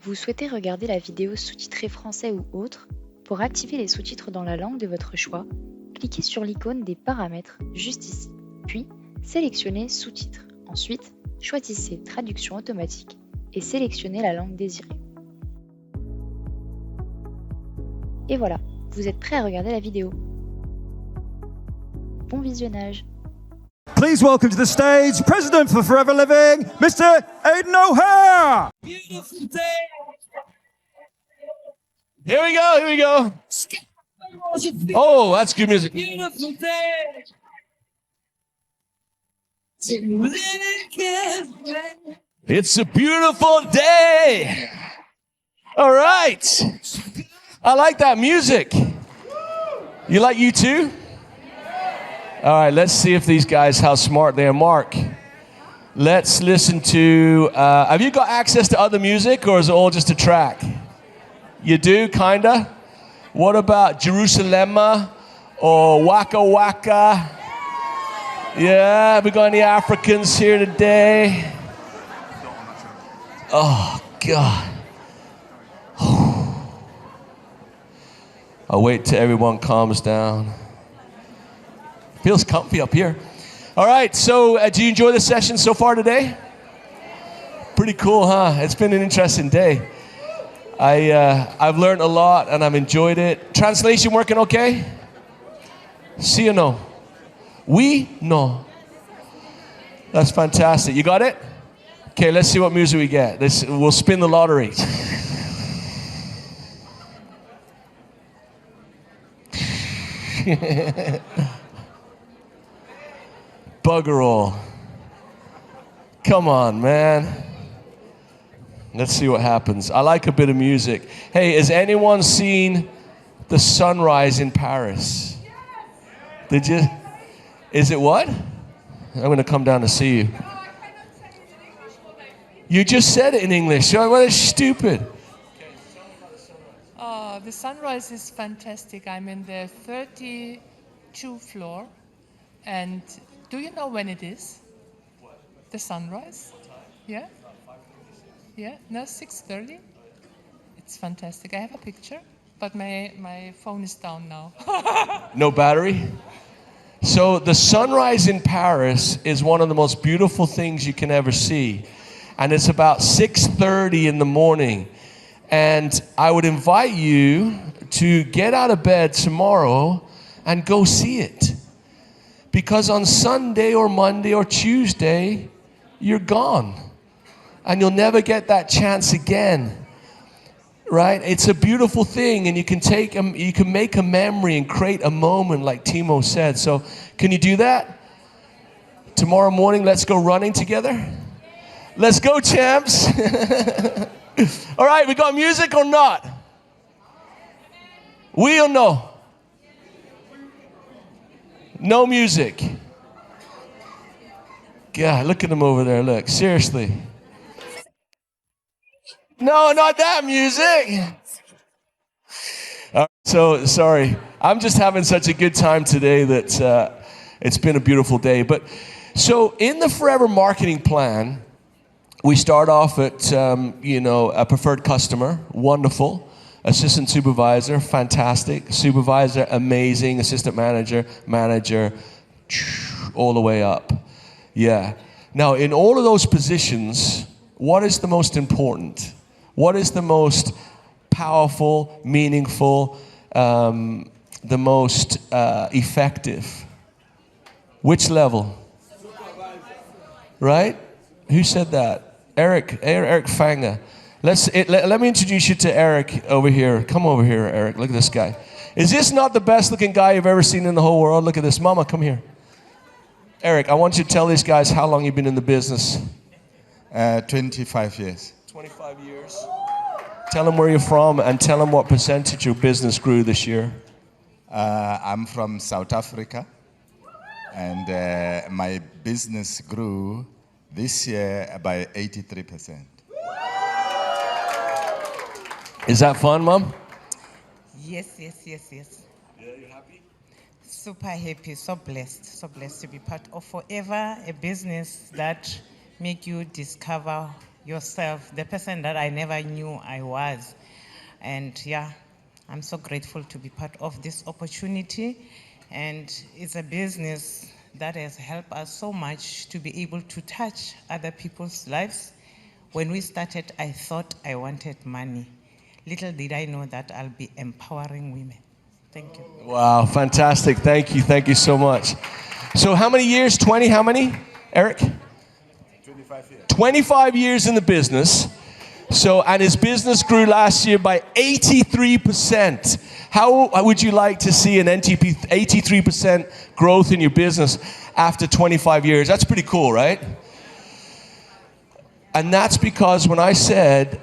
Vous souhaitez regarder la vidéo sous-titrée français ou autre? Pour activer les sous-titres dans la langue de votre choix, cliquez sur l'icône des paramètres juste ici, puis sélectionnez Sous-titres. Ensuite, choisissez Traduction automatique et sélectionnez la langue désirée. Et voilà, vous êtes prêt à regarder la vidéo. Bon visionnage! Please welcome to the stage, President for Forever Living, Mr. Aidan O'Hare. Beautiful day. Here we go, here we go. Oh, that's good music. Beautiful day. It's a beautiful day. All right. I like that music. You like U2? All right, let's see if these guys, how smart they are. Mark, let's listen to, have you got access to other music or is it all just a track? You do, kinda? What about Jerusalema or Waka Waka? Yeah, we got any Africans here today? Oh, God. I'll wait till everyone calms down. Feels comfy up here. All right, so do you enjoy the session so far today? Pretty cool, huh? It's been an interesting day. I've learned a lot and I've enjoyed it. Translation working okay? Sí or no? Oui? No. That's fantastic. You got it? Okay, let's see what music we get. We'll spin the lottery. Bugger all. Come on, man. Let's see what happens. I like a bit of music. Hey, has anyone seen the sunrise in Paris? Did you? Is it what? I'm going to come down to see you. You just said it in English. What is stupid? The sunrise is fantastic. I'm in the 32nd floor. And do you know when it is? The sunrise? Yeah? Yeah? No, 6:30? It's fantastic. I have a picture, but my phone is down now. No battery? So the sunrise in Paris is one of the most beautiful things you can ever see. And it's about 6:30 in the morning. And I would invite you to get out of bed tomorrow and go see it. Because on Sunday or Monday or Tuesday, you're gone. And you'll never get that chance again. Right? It's a beautiful thing, and you can make a memory and create a moment like Timo said. So can you do that? Tomorrow morning, let's go running together. Let's go, champs. All right, we got music or not? We or no? No music. God, look at them over there. Look, seriously. No, not that music. So, sorry. I'm just having such a good time today that it's been a beautiful day. But so in the Forever Marketing Plan, we start off at, a preferred customer, wonderful. Assistant supervisor, fantastic. Supervisor, amazing. Assistant manager, manager, all the way up. Yeah. Now, in all of those positions, what is the most important? What is the most powerful, meaningful, the most effective? Which level? Right? Who said that? Eric Fanger. Let me introduce you to Eric over here. Come over here, Eric. Look at this guy. Is this not the best looking guy you've ever seen in the whole world? Look at this. Mama, come here. Eric, I want you to tell these guys how long you've been in the business. 25 years. 25 years. Tell them where you're from and tell them what percentage your business grew this year. I'm from South Africa, and my business grew this year by 83%. Is that fun, Mom? Yes. Yeah, you happy? Super happy, so blessed to be part of Forever, a business that make you discover yourself, the person that I never knew I was. And yeah, I'm so grateful to be part of this opportunity. And it's a business that has helped us so much to be able to touch other people's lives. When we started, I thought I wanted money. Little did I know that I'll be empowering women. Thank you. Wow, fantastic. Thank you so much. So how many years? 20, how many, Eric? 25 years. 25 years in the business. So, and his business grew last year by 83%. How would you like to see an NTP 83% growth in your business after 25 years? That's pretty cool, right? And that's because when I said,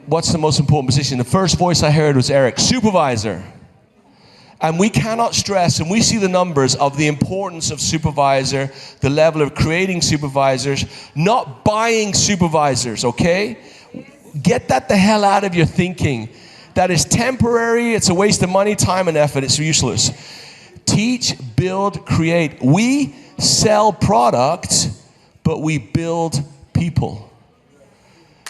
what's the most important position? The first voice I heard was Eric, supervisor. And we cannot stress, and we see the numbers of the importance of supervisor, the level of creating supervisors, not buying supervisors, okay? Get that the hell out of your thinking. That is temporary, it's a waste of money, time, and effort, it's useless. Teach, build, create. We sell product, but we build people.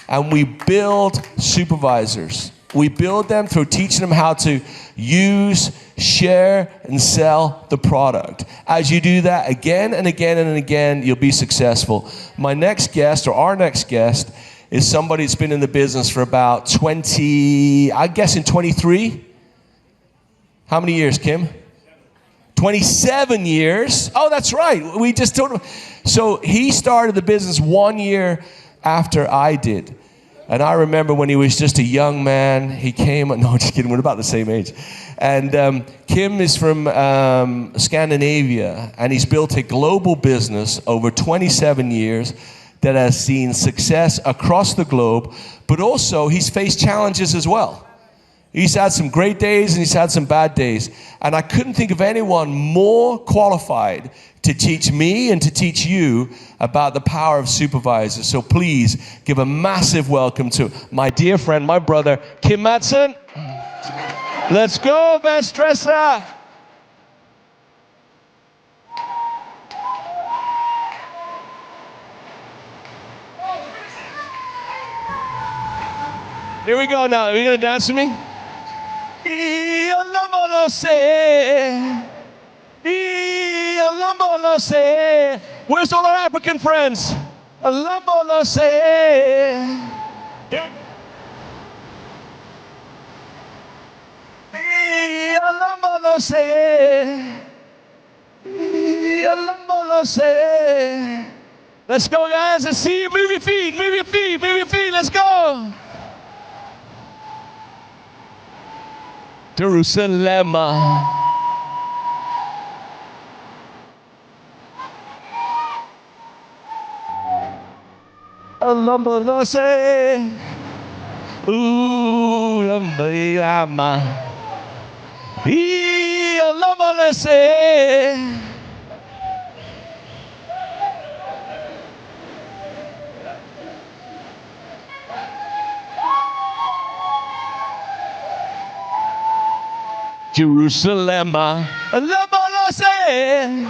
And we build supervisors. We build them through teaching them how to use, share, and sell the product. As you do that again and again and again, you'll be successful. My next guest, or our next guest, is somebody that's been in the business for about 20, I guess in 23? How many years, Kim? 27 years. Oh, that's right. We just told him. So he started the business 1 year after I did. And I remember when he was just a young man, he came, no, just kidding, we're about the same age. And Kim is from Scandinavia, and he's built a global business over 27 years that has seen success across the globe, but also he's faced challenges as well. He's had some great days and he's had some bad days. And I couldn't think of anyone more qualified to teach me and to teach you about the power of supervisors. So please give a massive welcome to my dear friend, my brother, Kim Madsen. Let's go, Vestressa. Here we go now. Are you going to dance with me? Where's all our African friends? Let's go, guys. Let's see you. Move your feet, move your feet, move your feet. Let's go. Jerusalem. Alambalase. Ooh, lambayama. Alambalase. Jerusalem, Alambalase.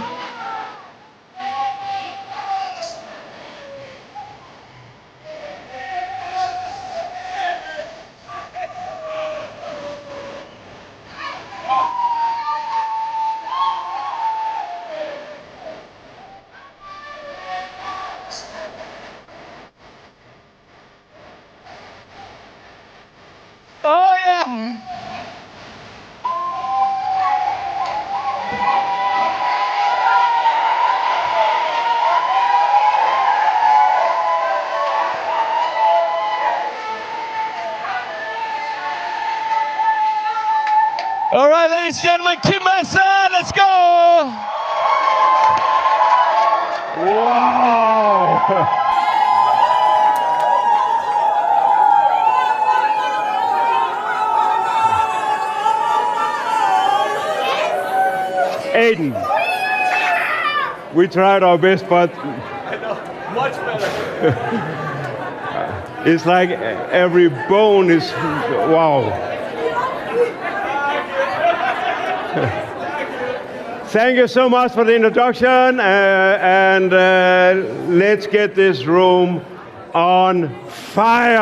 Oh yeah. All right, ladies and gentlemen, Kim Madsen, let's go! Wow! Aiden, we tried our best, but I know, much better. it's like every bone is, wow. Thank you so much for the introduction, and let's get this room on fire.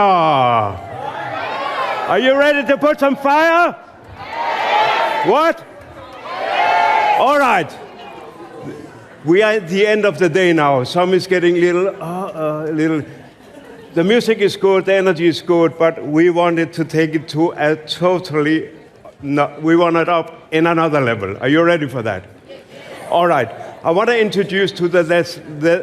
Are you ready to put some fire? What? All right. We are at the end of the day now. Some is getting little. The music is good, the energy is good, but we wanted to take it to a totally. We want it up in another level. Are you ready for that? All right. I want to introduce to the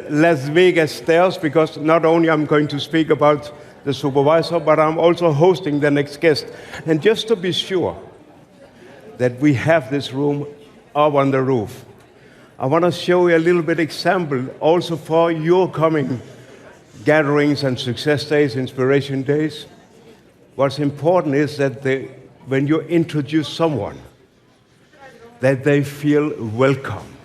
Las Vegas stairs, because not only I'm going to speak about the supervisor, but I'm also hosting the next guest. And just to be sure that we have this room up on the roof, I want to show you a little bit example also for your coming gatherings and success days, inspiration days. What's important is that when you introduce someone, that they feel welcome.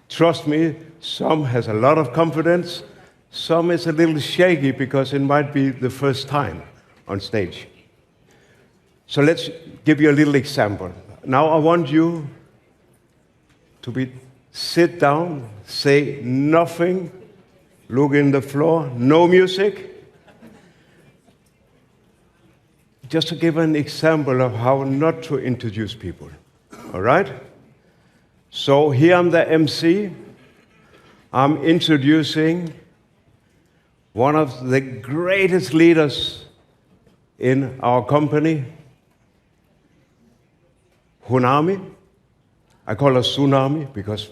Trust me, some has a lot of confidence, some is a little shaky because it might be the first time on stage. So let's give you a little example. Now I want you to sit down, say nothing, look in the floor, no music. Just to give an example of how not to introduce people. All right? So here I'm the MC. I'm introducing one of the greatest leaders in our company, Honami. I call her Tsunami because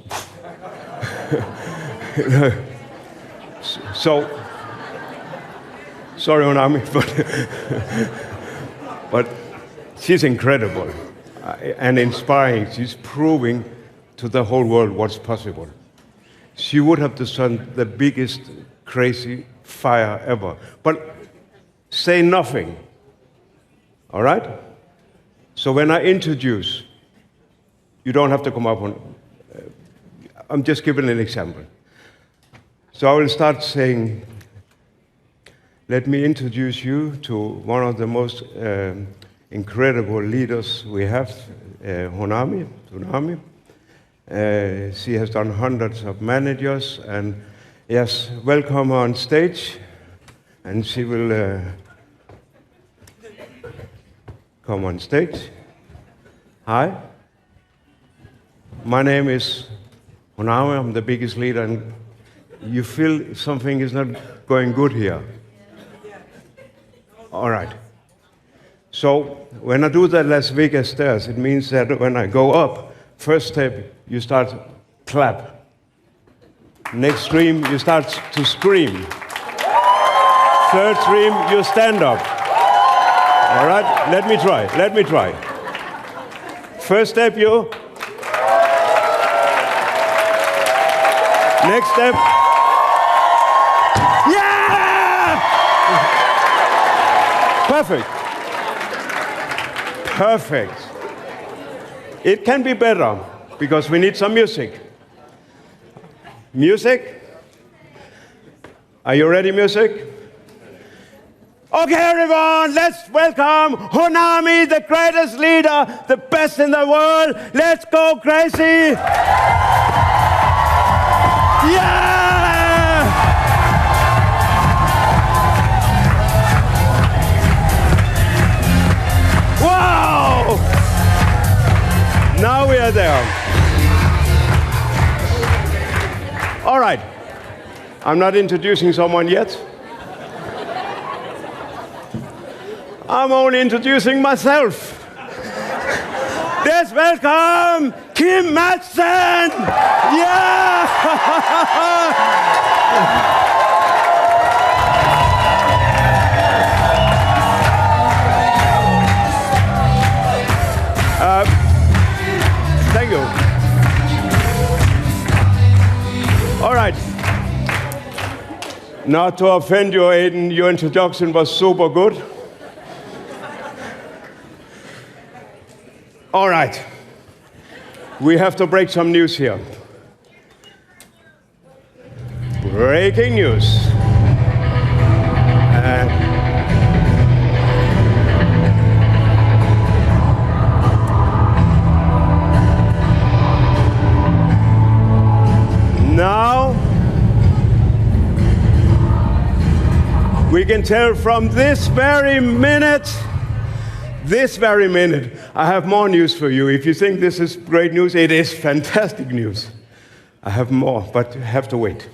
so sorry, Honami, but she's incredible and inspiring. She's proving to the whole world what's possible. She would have done the biggest crazy fire ever, but say nothing. All right? So when I introduce, you don't have to come up on. I'm just giving an example. So I will start saying, let me introduce you to one of the most incredible leaders we have, Tsunami. She has done hundreds of managers, and yes, welcome on stage. And she will come on stage. Hi, my name is Tsunami. I'm the biggest leader, and you feel something is not going good here. All right. So when I do the Las Vegas stairs, it means that when I go up, first step, you start clap. Next stream, you start to scream. Third stream, you stand up. All right? Let me try. First step, you. Next step. Yeah! Perfect. It can be better because we need some music. Music? Are you ready, music? Okay, everyone, let's welcome Tsunami, the greatest leader, the best in the world. Let's go crazy. Yeah! Wow! Now we are there. All right. I'm not introducing someone yet. I'm only introducing myself. Let's welcome Kim Madsen! Yeah! Thank you. All right. Not to offend you, Aiden, your introduction was super good. All right. We have to break some news here. Breaking news. Now, We can tell from this very minute, I have more news for you. If you think this is great news, it is fantastic news. I have more, but you have to wait.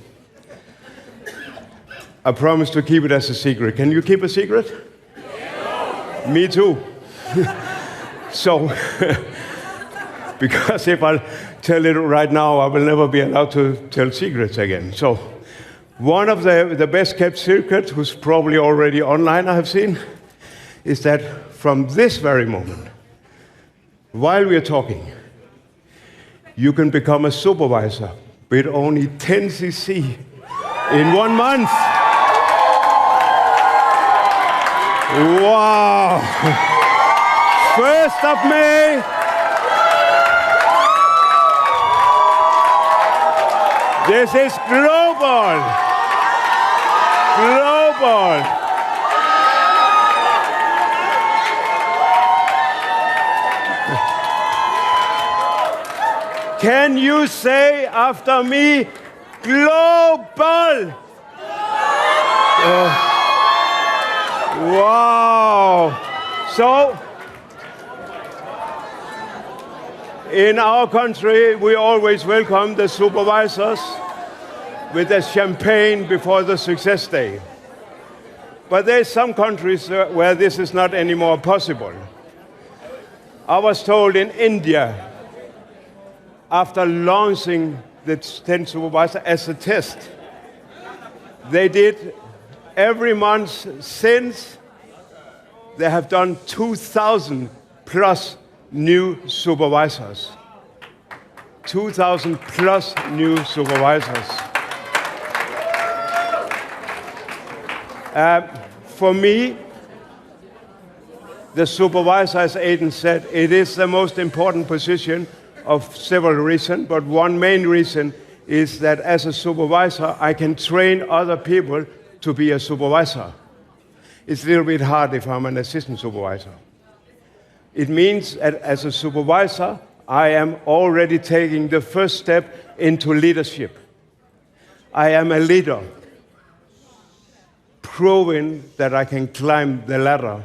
I promise to keep it as a secret. Can you keep a secret? No. Me too. So, because if I tell it right now, I will never be allowed to tell secrets again. So, one of the best kept secrets, who's probably already online, I have seen, is that from this very moment, while we are talking, you can become a supervisor with only 10 cc in 1 month. Wow! 1st of May. This is global. Global. Can you say after me, global? Wow. So, in our country, we always welcome the supervisors with a champagne before the Success Day. But there's some countries where this is not anymore possible. I was told in India, after launching the 10 supervisor as a test, they did every month since, they have done 2,000 plus new supervisors. 2,000 plus new supervisors. For me, the supervisor, as Aidan said, it is the most important position of several reasons, but one main reason is that as a supervisor, I can train other people to be a supervisor. It's a little bit hard if I'm an assistant supervisor. It means that as a supervisor, I am already taking the first step into leadership. I am a leader, proving that I can climb the ladder,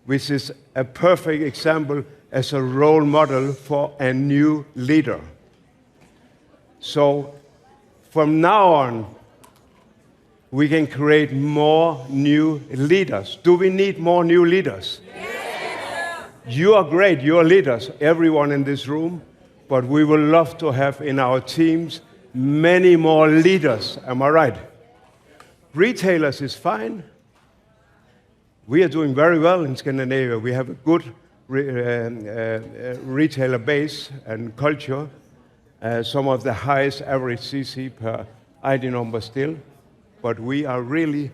which is a perfect example as a role model for a new leader. So from now on, we can create more new leaders. Do we need more new leaders? Yes. You are great, you are leaders, everyone in this room, but we would love to have in our teams many more leaders. Am I right? Retailers is fine. We are doing very well in Scandinavia. We have a good retailer base and culture, some of the highest average CC per ID number still, but we are really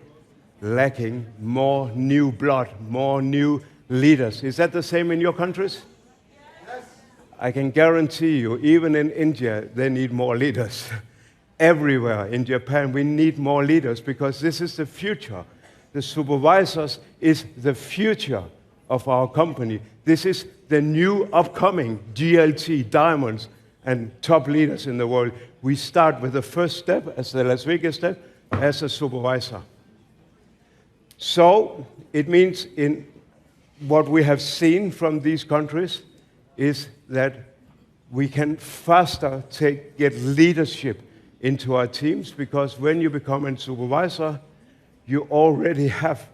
lacking more new blood, more new leaders. Is that the same in your countries? Yes. I can guarantee you, even in India, they need more leaders. Everywhere in Japan, we need more leaders because this is the future. The supervisors is the future of our company. This is the new upcoming GLT, diamonds, and top leaders in the world. We start with the first step, as the Las Vegas step, as a supervisor. So it means in what we have seen from these countries is that we can faster get leadership into our teams, because when you become a supervisor, you already have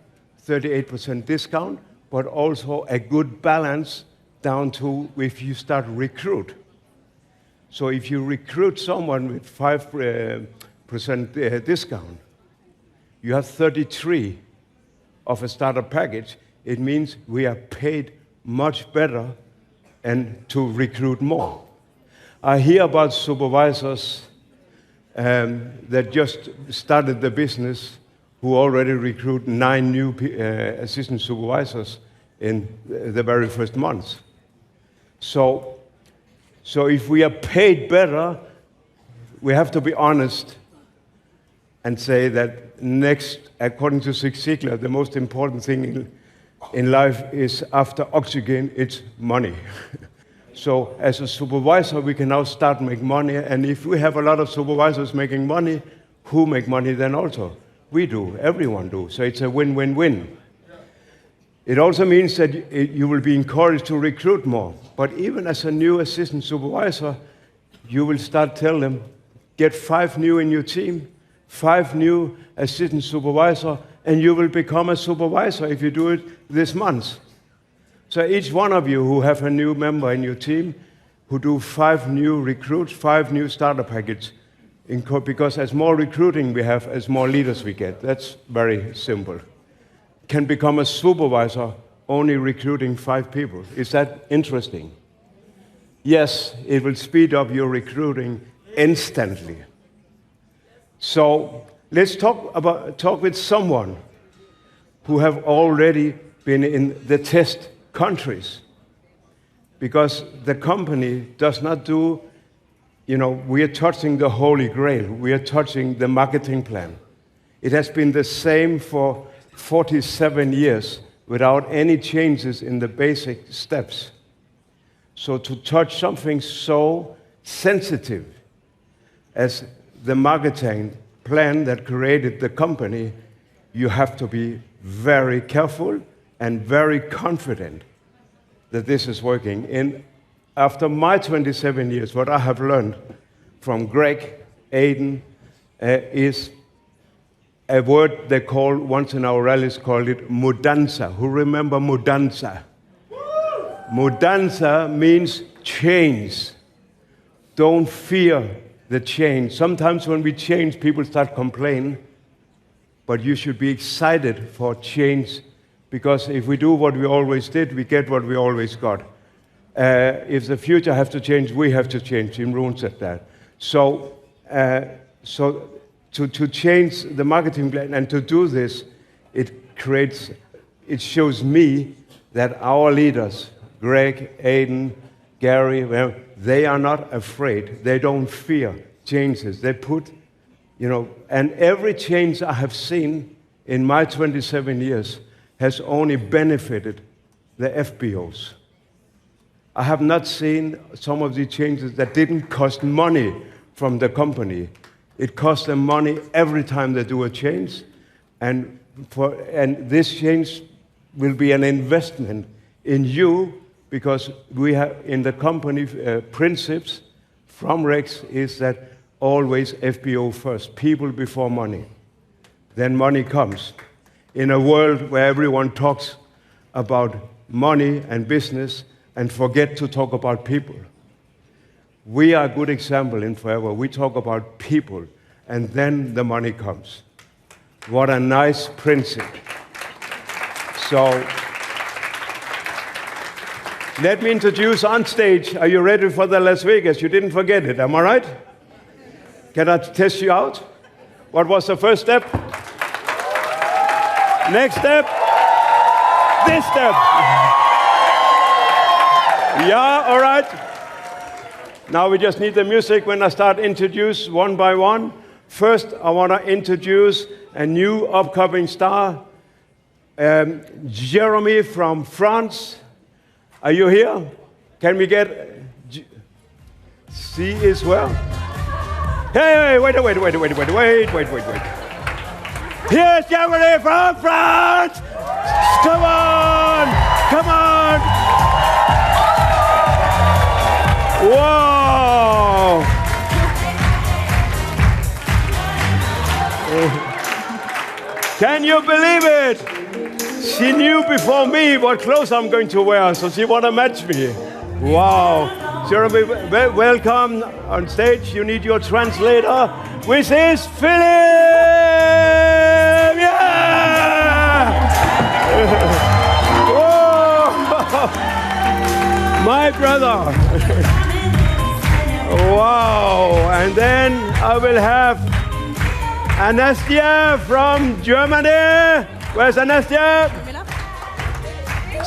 38% discount, but also a good balance down to if you start recruit. So if you recruit someone with 5% discount, you have 33 of a starter package. It means we are paid much better and to recruit more. I hear about supervisors that just started the business who already recruit 9 new assistant supervisors in the very first month. So if we are paid better, we have to be honest and say that next, according to Zig Ziglar, the most important thing in life is after oxygen, it's money. So as a supervisor, we can now start make money, and if we have a lot of supervisors making money, who make money then also? We do. Everyone do. So it's a win-win-win. It also means that you will be encouraged to recruit more. But even as a new assistant supervisor, you will start telling them, get 5 new in your team, 5 new assistant supervisor, and you will become a supervisor if you do it this month. So each one of you who have a new member in your team, who do 5 new recruits, 5 new starter packages, because as more recruiting we have, as more leaders we get. That's very simple. Can become a supervisor only recruiting 5 people. Is that interesting? Yes, it will speed up your recruiting instantly. So let's talk with someone who have already been in the test countries, because the company does not do, we are touching the Holy Grail. We are touching the marketing plan. It has been the same for 47 years without any changes in the basic steps. So to touch something so sensitive as the marketing plan that created the company, you have to be very careful and very confident that this is working. And after my 27 years, what I have learned from Greg, Aiden, is a word they call, once in our rallies, called it mudanza. Who remember mudanza? Mudanza means change. Don't fear the change. Sometimes when we change, people start complaining, but you should be excited for change, because if we do what we always did, we get what we always got. If the future has to change, we have to change. Jim Rohn said that. So to change the marketing plan and to do this, it shows me that our leaders, Greg, Aiden, Gary, well, they are not afraid. They don't fear changes. They put, and every change I have seen in my 27 years has only benefited the FBOs. I have not seen some of the changes that didn't cost money from the company. It costs them money every time they do a change, and this change will be an investment in you, because we have in the company principles from Rex is that always FBO first, people before money. Then money comes. In a world where everyone talks about money and business and forget to talk about people, we are a good example in Forever. We talk about people, and then the money comes. What a nice principle. So, let me introduce on stage. Are you ready for the Las Vegas? You didn't forget it, am I right? Can I test you out? What was the first step? Next step? This step. Yeah, all right. Now we just need the music when I start introduce one by one. First, I want to introduce a new upcoming star, Jeremy from France. Are you here? Can we get C as well? Hey, wait. Here's Jeremy from France. Come on. Whoa. Can you believe it? She knew before me what clothes I'm going to wear, so she want to match me. Wow. Jeremy, welcome on stage. You need your translator, which is Philip. Yeah! Whoa! My brother. Wow. And then I will have Anastia from Germany. Where's Anastia?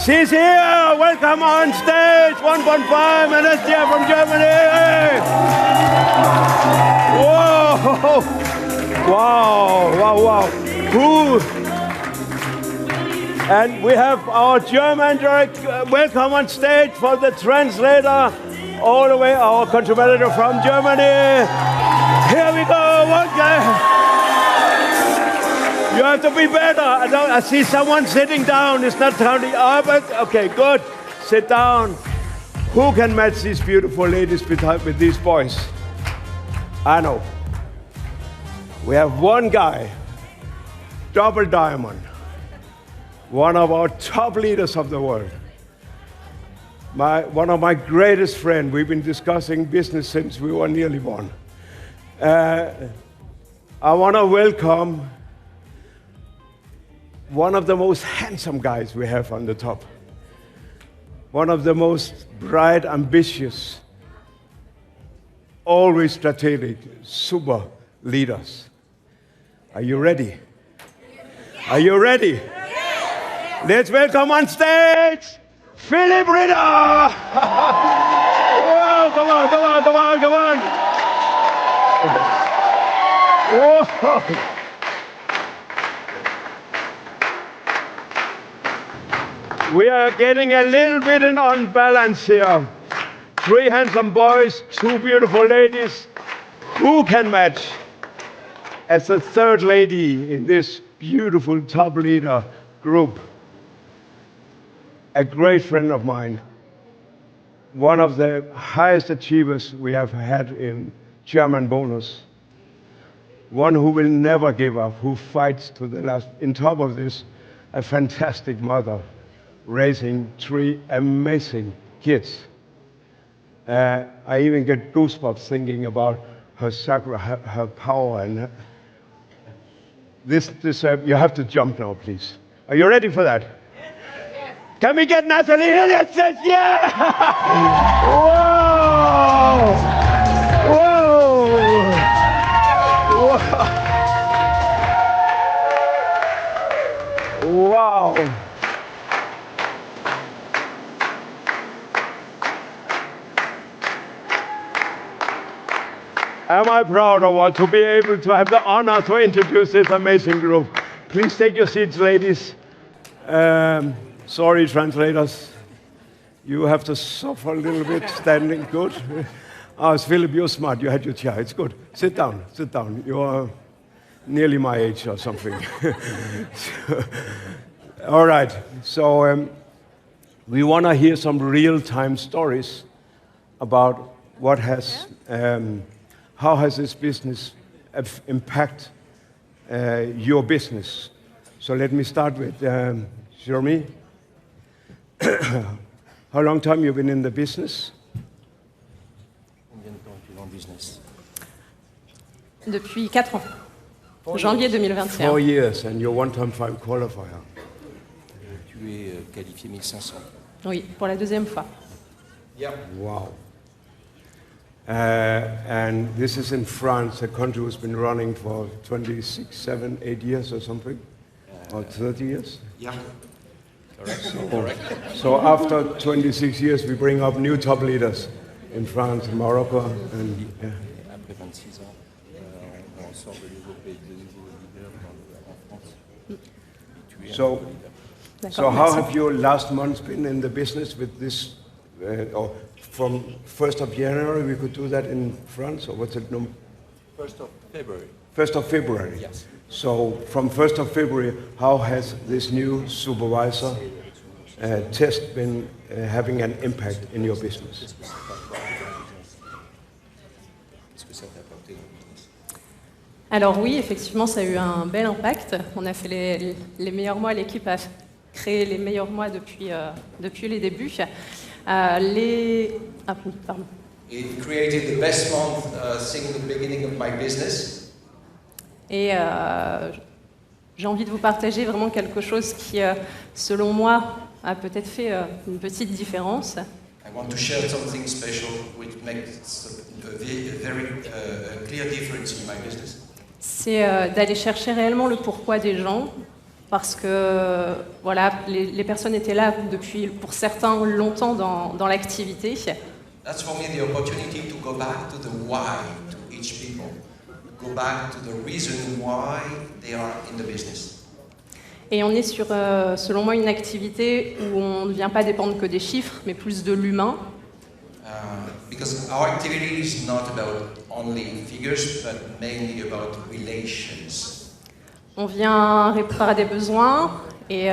She's here. Welcome on stage. 1.5, Anastia from Germany. Whoa! Wow. Who? And we have our German director. Welcome on stage for the translator. All the way, our contributor from Germany. Here we go. One guy. You have to be better. I see someone sitting down. It's not counting up. Okay, good. Sit down. Who can match these beautiful ladies with these boys? I know. We have one guy, double diamond, one of our top leaders of the world. One of my greatest friends. We've been discussing business since we were nearly born. I want to welcome one of the most handsome guys we have on the top. One of the most bright, ambitious, always strategic, super leaders. Are you ready? Are you ready? Let's welcome on stage, Philip Ritter! Whoa, come on, come on, come on, come on! Whoa! We are getting a little bit unbalanced here. 3 handsome boys, 2 beautiful ladies. Who can match as the third lady in this beautiful top leader group? A great friend of mine, one of the highest achievers we have had in German bonus, one who will never give up, who fights to the last. On top of this, a fantastic mother, raising 3 amazing kids. I even get goosebumps thinking about her power. And this you have to jump now, please. Are you ready for that? Can we get Natalie Hilliard? Yeah! Whoa! Whoa! Whoa! Wow! Am I proud of what to be able to have the honor to introduce this amazing group? Please take your seats, ladies. Sorry, translators. You have to suffer a little bit standing. Good. It's Philip, you're smart. You had your chair. It's good. Sit down. Sit down. You are nearly my age or something. All right. So we want to hear some real-time stories about what has, how has this business impact your business. So let me start with Jeremy. How long time you been in the business? Combien de temps tu es en business? Depuis 4 ans, janvier 2021. 4 years, and you're one-time qualifier. Tu es qualifié 1500. Oui, pour la deuxième fois. Yeah. Wow. And this is in France, a country who's been running for 26, 7, 8 years or something, or 30 years? Yeah. Correct. So after 26 years, we bring up new top leaders in France, Morocco, and yeah. Après 26 ans, on sort de nouveaux leaders en France. Et tu es un nouveau leader. So how have your last months been in the business with this, or from 1st of January, we could do that in France, or what's it? 1st of February. 1st of February? Yes. So from 1st of February, how has this new supervisor test been having an impact in your business? Alors oui, effectivement, ça a eu un bel impact. On a fait les meilleurs mois, l'équipe a créé les meilleurs mois depuis les débuts. Pardon. It created the best month since the beginning of my business. Et j'ai envie de vous partager vraiment quelque chose qui, selon moi, a peut-être fait une petite différence. I want to share something special which makes a very clear difference in my business. C'est d'aller chercher réellement le pourquoi des gens, parce que voilà, les personnes étaient là depuis, pour certains, longtemps dans l'activité. That's for me the opportunity to go back to the why to each people. Go back to the reason why they are in the business. Et on est sur, selon moi, une activité où on ne vient pas dépendre que des chiffres, mais plus de l'humain. Because our activity is not about only figures, but mainly about relations. On vient répondre à des besoins et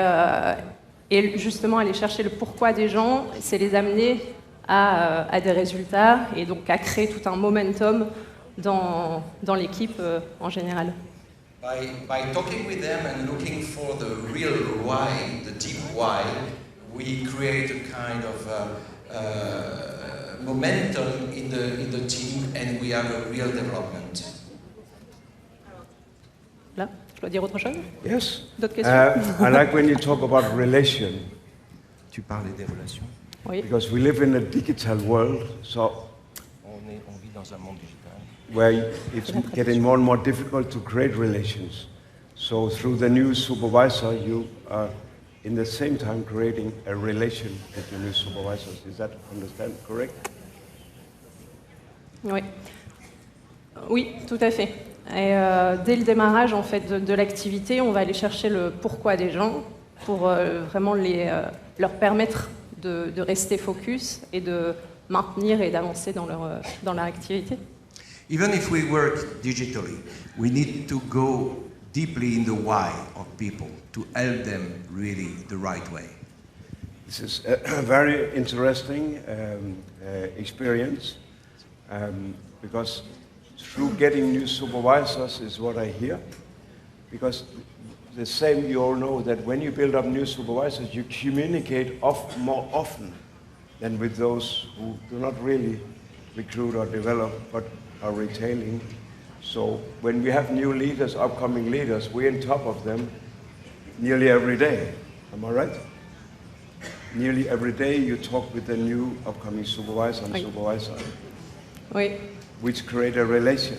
justement aller chercher le pourquoi des gens, c'est les amener à des résultats et donc à créer tout un momentum dans l'équipe en général. By talking with them and looking for the real why, the deep why, we create a kind of momentum in the team and we have a real development. Là, je dois dire autre chose? Yes. D'autres questions? I like when you talk about relation. Tu parlais des relations. Oui. Because we live in a digital world, so On vit dans un monde digital. where it's getting more and more difficult to create relations. So through the new supervisor, you are in the same time creating a relation with the new supervisors. Is that understand correct? Oui. Oui, tout à fait. Et dès le démarrage en fait de l'activité, on va aller chercher le pourquoi des gens pour vraiment leur permettre de rester focus et de maintenir et d'avancer dans leur activité. Even if we work digitally, we need to go deeply in the why of people to help them really the right way. This is a very interesting experience because through getting new supervisors is what I hear. Because the same, you all know that when you build up new supervisors, you communicate more often than with those who do not really recruit or develop, but are retaining. So when we have new leaders, upcoming leaders, we're on top of them nearly every day. Am I right? Nearly every day you talk with the new upcoming supervisor and supervisor, Oui. which create a relation.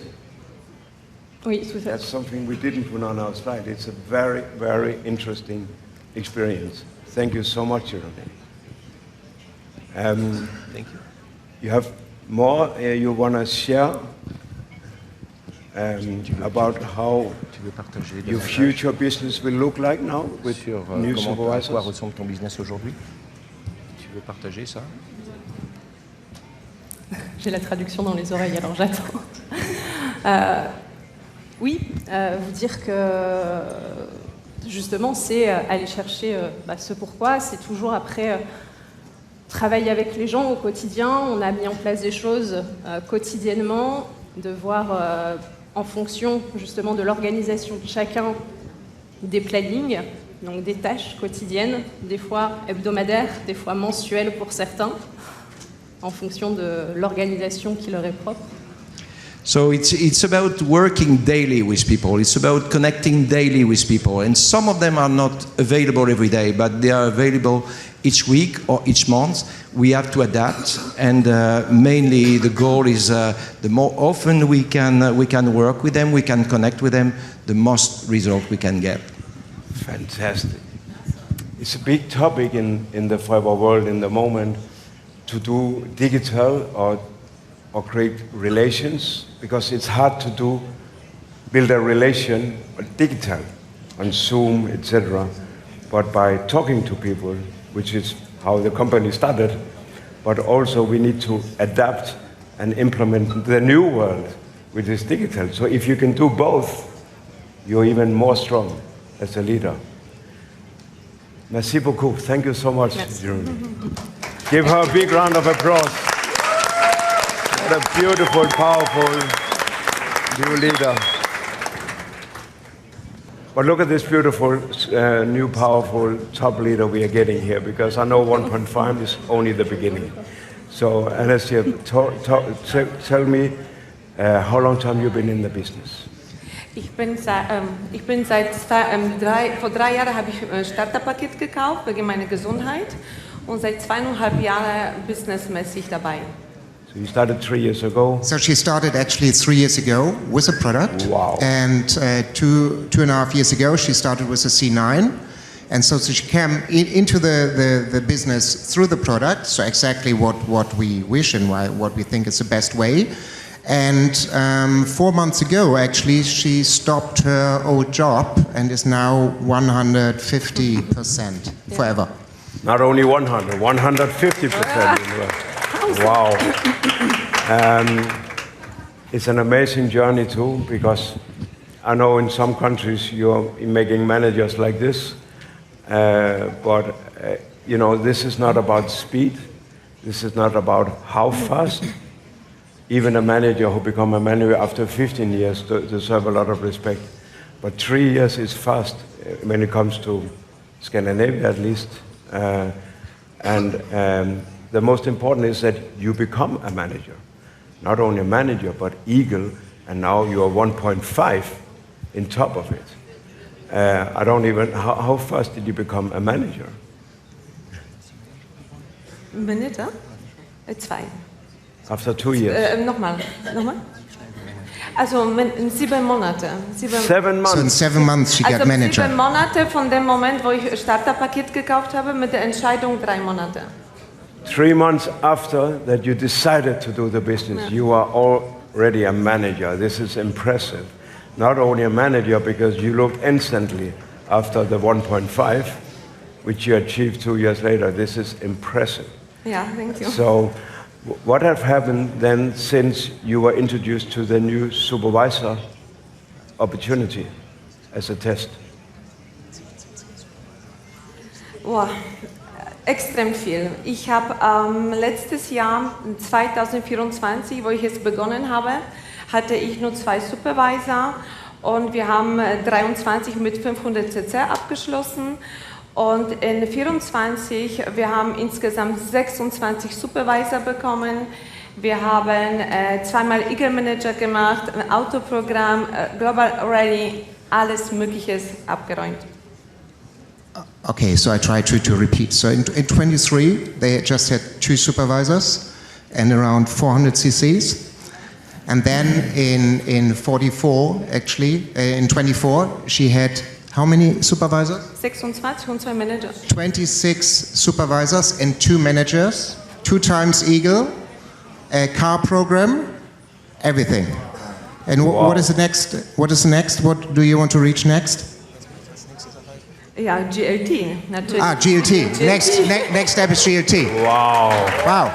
Oui, tout à fait. That's something we didn't put on our slide. It's a very, very interesting experience. Thank you so much, Jeremy. Thank you. You have more you want to share about how your future business will look like now with sur new comment supervisors? à quoi ressemble ton business aujourd'hui? Tu veux partager ça? J'ai la traduction dans les oreilles, alors j'attends. Oui, vous dire que justement, c'est aller chercher ce pourquoi, c'est toujours après travailler avec les gens au quotidien. On a mis en place des choses quotidiennement, de voir en fonction justement de l'organisation de chacun des plannings, donc des tâches quotidiennes, des fois hebdomadaires, des fois mensuelles pour certains, en fonction de l'organisation qui leur est propre. So it's about working daily with people. It's about connecting daily with people. And some of them are not available every day, but they are available each week or each month. We have to adapt, and mainly the goal is the more often we can work with them, we can connect with them, the most result we can get. Fantastic. It's a big topic in the fiber world in the moment to do digital or create relations, because it's hard to build a relation digital on Zoom, etc. But by talking to people, which is how the company started, but also we need to adapt and implement the new world, which is digital. So if you can do both, you're even more strong as a leader. Merci beaucoup. Thank you so much, Jeremy. Give her a big round of applause. What a beautiful, powerful new leader. But look at this beautiful, new, powerful top leader we are getting here, because I know 1.5 is only the beginning. So, Alessia, tell me how long time you've been in the business? Vor 3 Jahren habe ich ein Starterpaket gekauft wegen meiner Gesundheit und seit 2,5 Jahren businessmäßig dabei. So you started 3 years ago? So she started actually 3 years ago with a product. Wow. And 2.5 years ago, she started with a C9. And so she came into the business through the product, so exactly what we wish and what we think is the best way. And 4 months ago, actually, she stopped her old job and is now 150% forever. Not only 100, 150%. Wow. It's an amazing journey too, because I know in some countries you're making managers like this, but you know, this is not about speed. This is not about how fast. Even a manager who becomes a manager after 15 years deserves a lot of respect. But 3 years is fast when it comes to Scandinavia, at least. The most important is that you become a manager. Not only a manager, but eagle, and now you are 1.5 in top of it. I don't even, how fast did you become a manager? Minute? 2. After 2 years? Nochmal. Also 7 Monate. 7 months. So in 7 months she got manager. 7 Monate von dem Moment, wo ich Starterpaket gekauft habe, mit der Entscheidung 3 Monate. 3 months after that you decided to do the business, you are already a manager. This is impressive. Not only a manager, because you looked instantly after the 1.5, which you achieved 2 years later. This is impressive. Yeah, thank you. So, what have happened then since you were introduced to the new supervisor opportunity as a test? Wow, extrem viel. Ich habe letztes Jahr, 2024, wo ich es begonnen habe, hatte ich nur 2 Supervisor und wir haben 23 mit 500 CC abgeschlossen. Und in 24, wir haben insgesamt 26 Supervisor bekommen. Wir haben 2-mal Eagle Manager gemacht, ein Autoprogramm, Global Rally, alles Mögliche abgeräumt. Okay, so I try to repeat. So in 23, they just had 2 supervisors and around 400 CCs. And then in 44, actually, in 24, she had how many supervisors? 26 und 2 Manager. 26 supervisors and 2 managers, 2 times Eagle, a car program, everything. And what is the next? What is the next? What do you want to reach next? Ja, GLT, natürlich. GLT. Next step is GLT. Wow. Wow.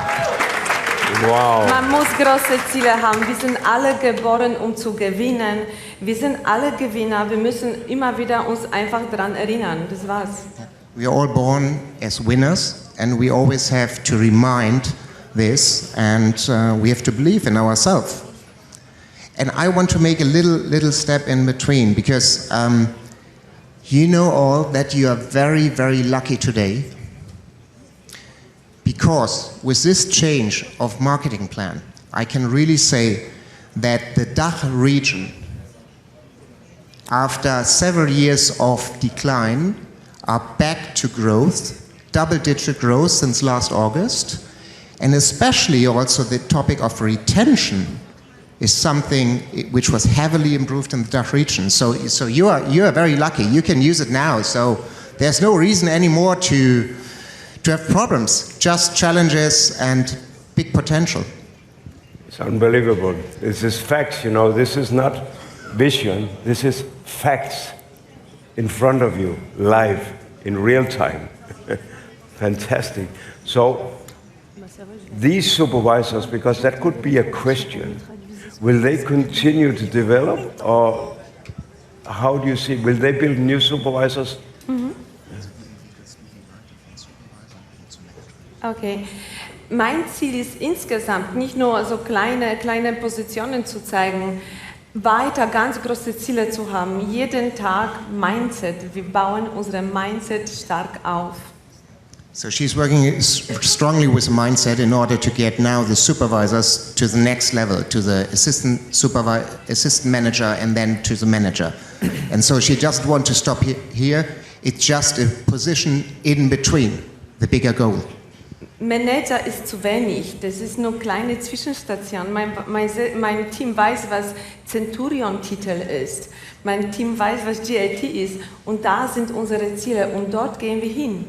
Wow. Man muss große Ziele haben. Wir sind alle geboren, um zu gewinnen. Wir sind alle Gewinner. Wir müssen immer wieder uns einfach daran erinnern. Das war's. We are all born as winners, and we always have to remind this, and we have to believe in ourselves. And I want to make a little step in between, because you know all that you are very, very lucky today, because with this change of marketing plan, I can really say that the DACH region, after several years of decline, are back to growth, double-digit growth since last August, and especially also the topic of retention is something which was heavily improved in the DACH region. So you are very lucky. You can use it now. So there's no reason anymore to have problems, just challenges and big potential. It's unbelievable. This is facts, you know. This is not vision. This is facts in front of you, live, in real time. Fantastic. So these supervisors, because that could be a question, will they continue to develop, or how do you see, will they build new supervisors? Mhm. Okay. Mein Ziel ist insgesamt nicht nur so kleine Positionen zu zeigen, weiter ganz große Ziele zu haben. Jeden Tag Mindset. Wir bauen unsere Mindset stark auf. So she's working strongly with mindset in order to get now the supervisors to the next level, to the assistant manager, and then to the manager. And so she doesn't want to stop here. It's just a position in between the bigger goal. Manager ist zu wenig. Das ist nur kleine Zwischenstation. Mein Team weiß, was Centurion-Titel ist. Mein Team weiß, was GLT ist. Und da sind unsere Ziele. Und dort gehen wir hin.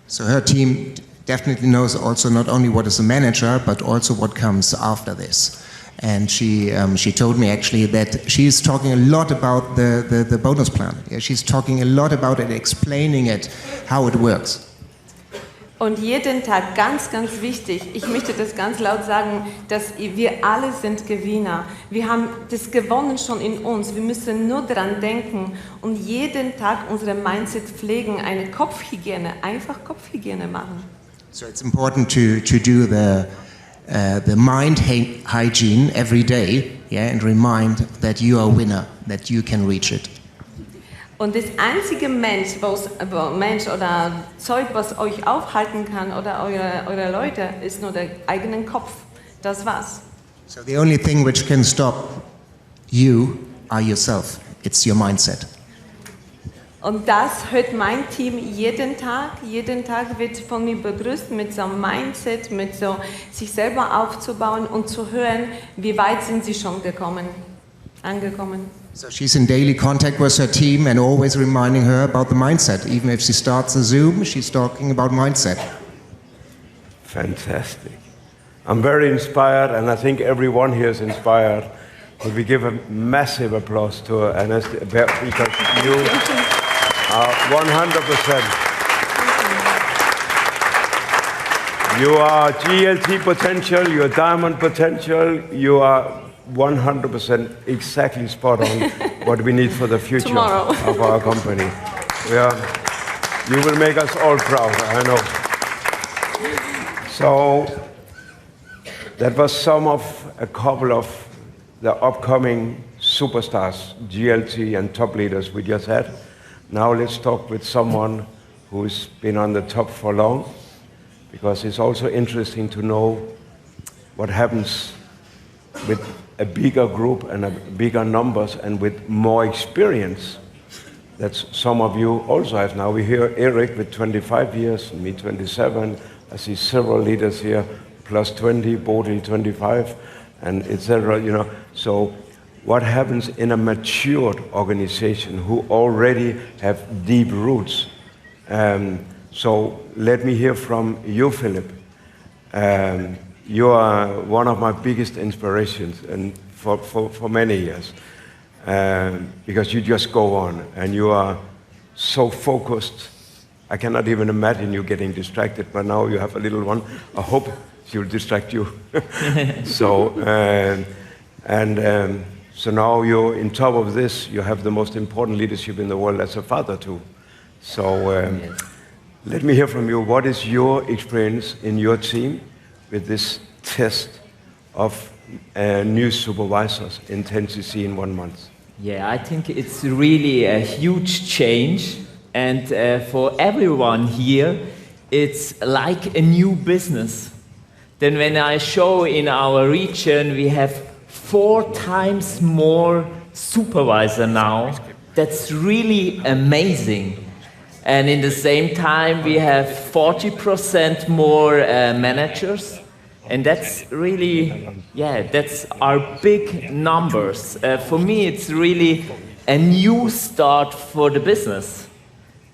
So her team definitely knows also not only what is a manager, but also what comes after this. And she told me actually that she's talking a lot about the bonus plan. Yeah, she's talking a lot about it, explaining it, how it works. Und jeden Tag, ganz, ganz wichtig, ich möchte das ganz laut sagen, dass wir alle sind Gewinner. Wir haben das gewonnen schon in uns. Wir müssen nur daran denken und jeden Tag unsere Mindset pflegen, eine Kopfhygiene, einfach Kopfhygiene machen. So it's important to do the mind hygiene every day, yeah, and remind that you are a winner, that you can reach it. Und das einzige Mensch oder Zeug, was euch aufhalten kann oder eure Leute, ist nur der eigene Kopf. Das war's. So the only thing which can stop you are yourself. It's your mindset. Und das hört mein Team jeden Tag. Jeden Tag wird von mir begrüßt mit so einem Mindset, mit so sich selber aufzubauen und zu hören, wie weit sind sie schon angekommen. So she's in daily contact with her team and always reminding her about the mindset. Even if she starts a Zoom, she's talking about mindset. Fantastic. I'm very inspired, and I think everyone here is inspired. Could we give a massive applause to Ernest, because you are 100%. You are GLT potential, you are diamond potential, you are 100% exactly spot on what we need for the future Tomorrow. of our company. Yeah, you will make us all proud, I know. So that was a couple of the upcoming superstars, GLT and top leaders we just had. Now let's talk with someone who's been on the top for long, because it's also interesting to know what happens with a bigger group and a bigger numbers and with more experience that some of you also have now. We hear Eric with 25 years, me 27. I see several leaders here, plus 20, Bodil 25, and etc. You know, so what happens in a matured organization who already have deep roots? So let me hear from you, Philip. You are one of my biggest inspirations, and for many years, because you just go on and you are so focused. I cannot even imagine you getting distracted, but now you have a little one. I hope she'll distract you. So now you're in top of this. You have the most important leadership in the world as a father too. So let me hear from you. What is your experience in your team with this test of new supervisors in 10cc in 1 month? Yeah, I think it's really a huge change, and for everyone here, it's like a new business. Then when I show in our region, we have 4 times more supervisor now. That's really amazing. And in the same time, we have 40% more managers. And that's really, that's our big numbers. For me, it's really a new start for the business.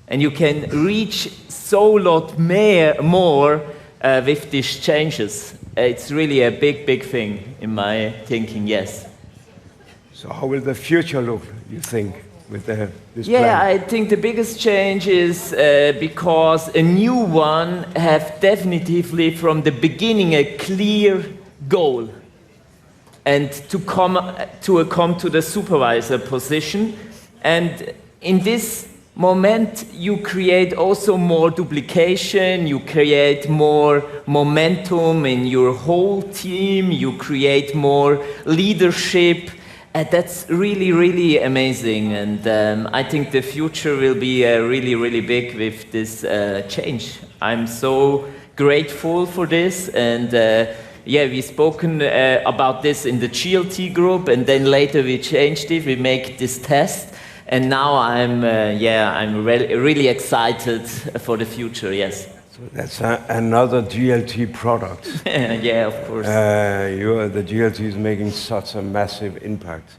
And you can reach so lot more with these changes. It's really a big, big thing in my thinking, yes. So how will the future look, you think, with this plan? Yeah, I think the biggest change is because a new one have definitively from the beginning a clear goal, and to come to the supervisor position. And in this moment you create also more duplication, you create more momentum in your whole team, you create more leadership. That's really, really amazing, and I think the future will be really, really big with this change. I'm so grateful for this, and we've spoken about this in the GLT group, and then later we changed it, we make this test, and now I'm really excited for the future, yes. So that's another GLT product. Yeah, of course. The GLT is making such a massive impact.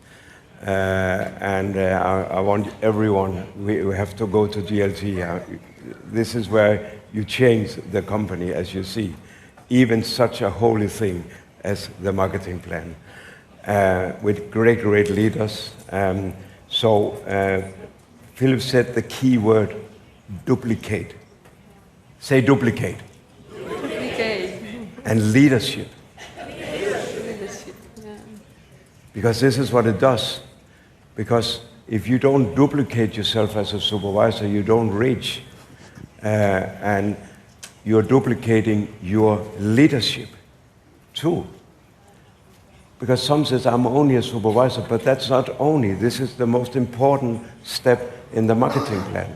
I want everyone, we have to go to GLT. This is where you change the company, as you see. Even such a holy thing as the marketing plan. With great, great leaders. Philip said the key word, duplicate. Say duplicate. and leadership. Leadership, yeah. Because this is what it does. Because if you don't duplicate yourself as a supervisor, you don't reach. And you're duplicating your leadership too. Because some says, I'm only a supervisor, but that's not only. This is the most important step in the marketing plan.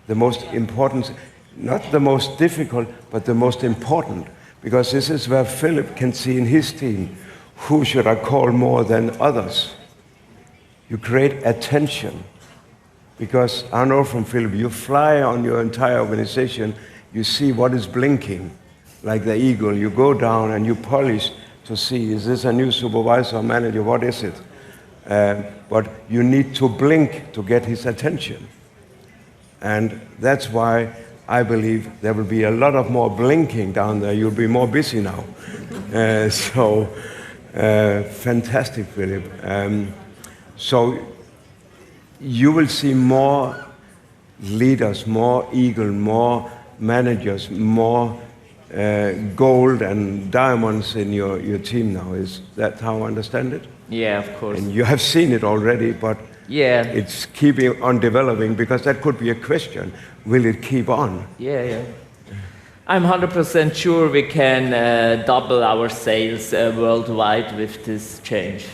The most important, not the most difficult, but the most important. Because this is where Philip can see in his team, who should I call more than others? You create attention. Because I know from Philip, you fly on your entire organization, you see what is blinking, like the eagle. You go down and you polish to see, is this a new supervisor or manager, what is it? But you need to blink to get his attention. And that's why I believe there will be a lot of more blinking down there. You'll be more busy now. Fantastic, Philip. So you will see more leaders, more eagle, more managers, more gold and diamonds in your team now. Is that how I understand it? Yeah, of course. And you have seen it already, but yeah, it's keeping on developing, because that could be a question. Will it keep on? Yeah. I'm 100% sure we can double our sales worldwide with this change.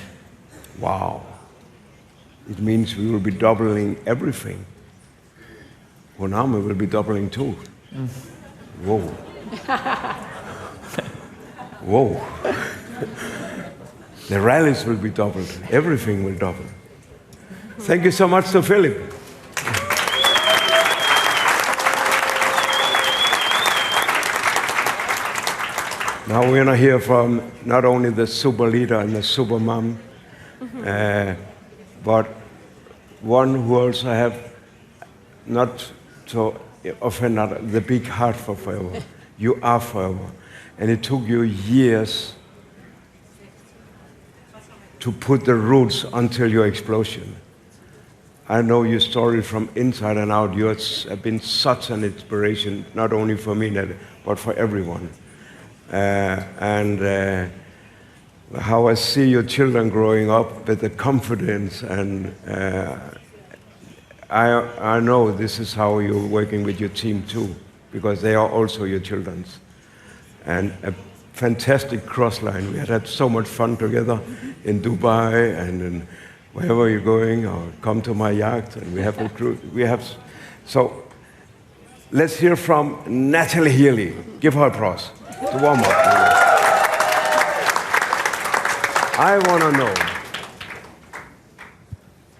Wow. It means we will be doubling everything. Konami will be doubling too. Whoa. Whoa. The rallies will be doubled. Everything will double. Thank you so much to Philip. Now we're going to hear from not only the super leader and the super mom, but one who also have, not to offend the big heart for forever. You are forever. And it took you years to put the roots until your explosion. I know your story from inside and out. You have been such an inspiration, not only for me, but for everyone. How I see your children growing up with the confidence, and I know this is how you're working with your team too, because they are also your children's. And a fantastic cross line. We had so much fun together in Dubai and in wherever you're going, or come to my yacht, and we have a crew. So let's hear from Natalie Healy. Give her applause to warm up. I want to know,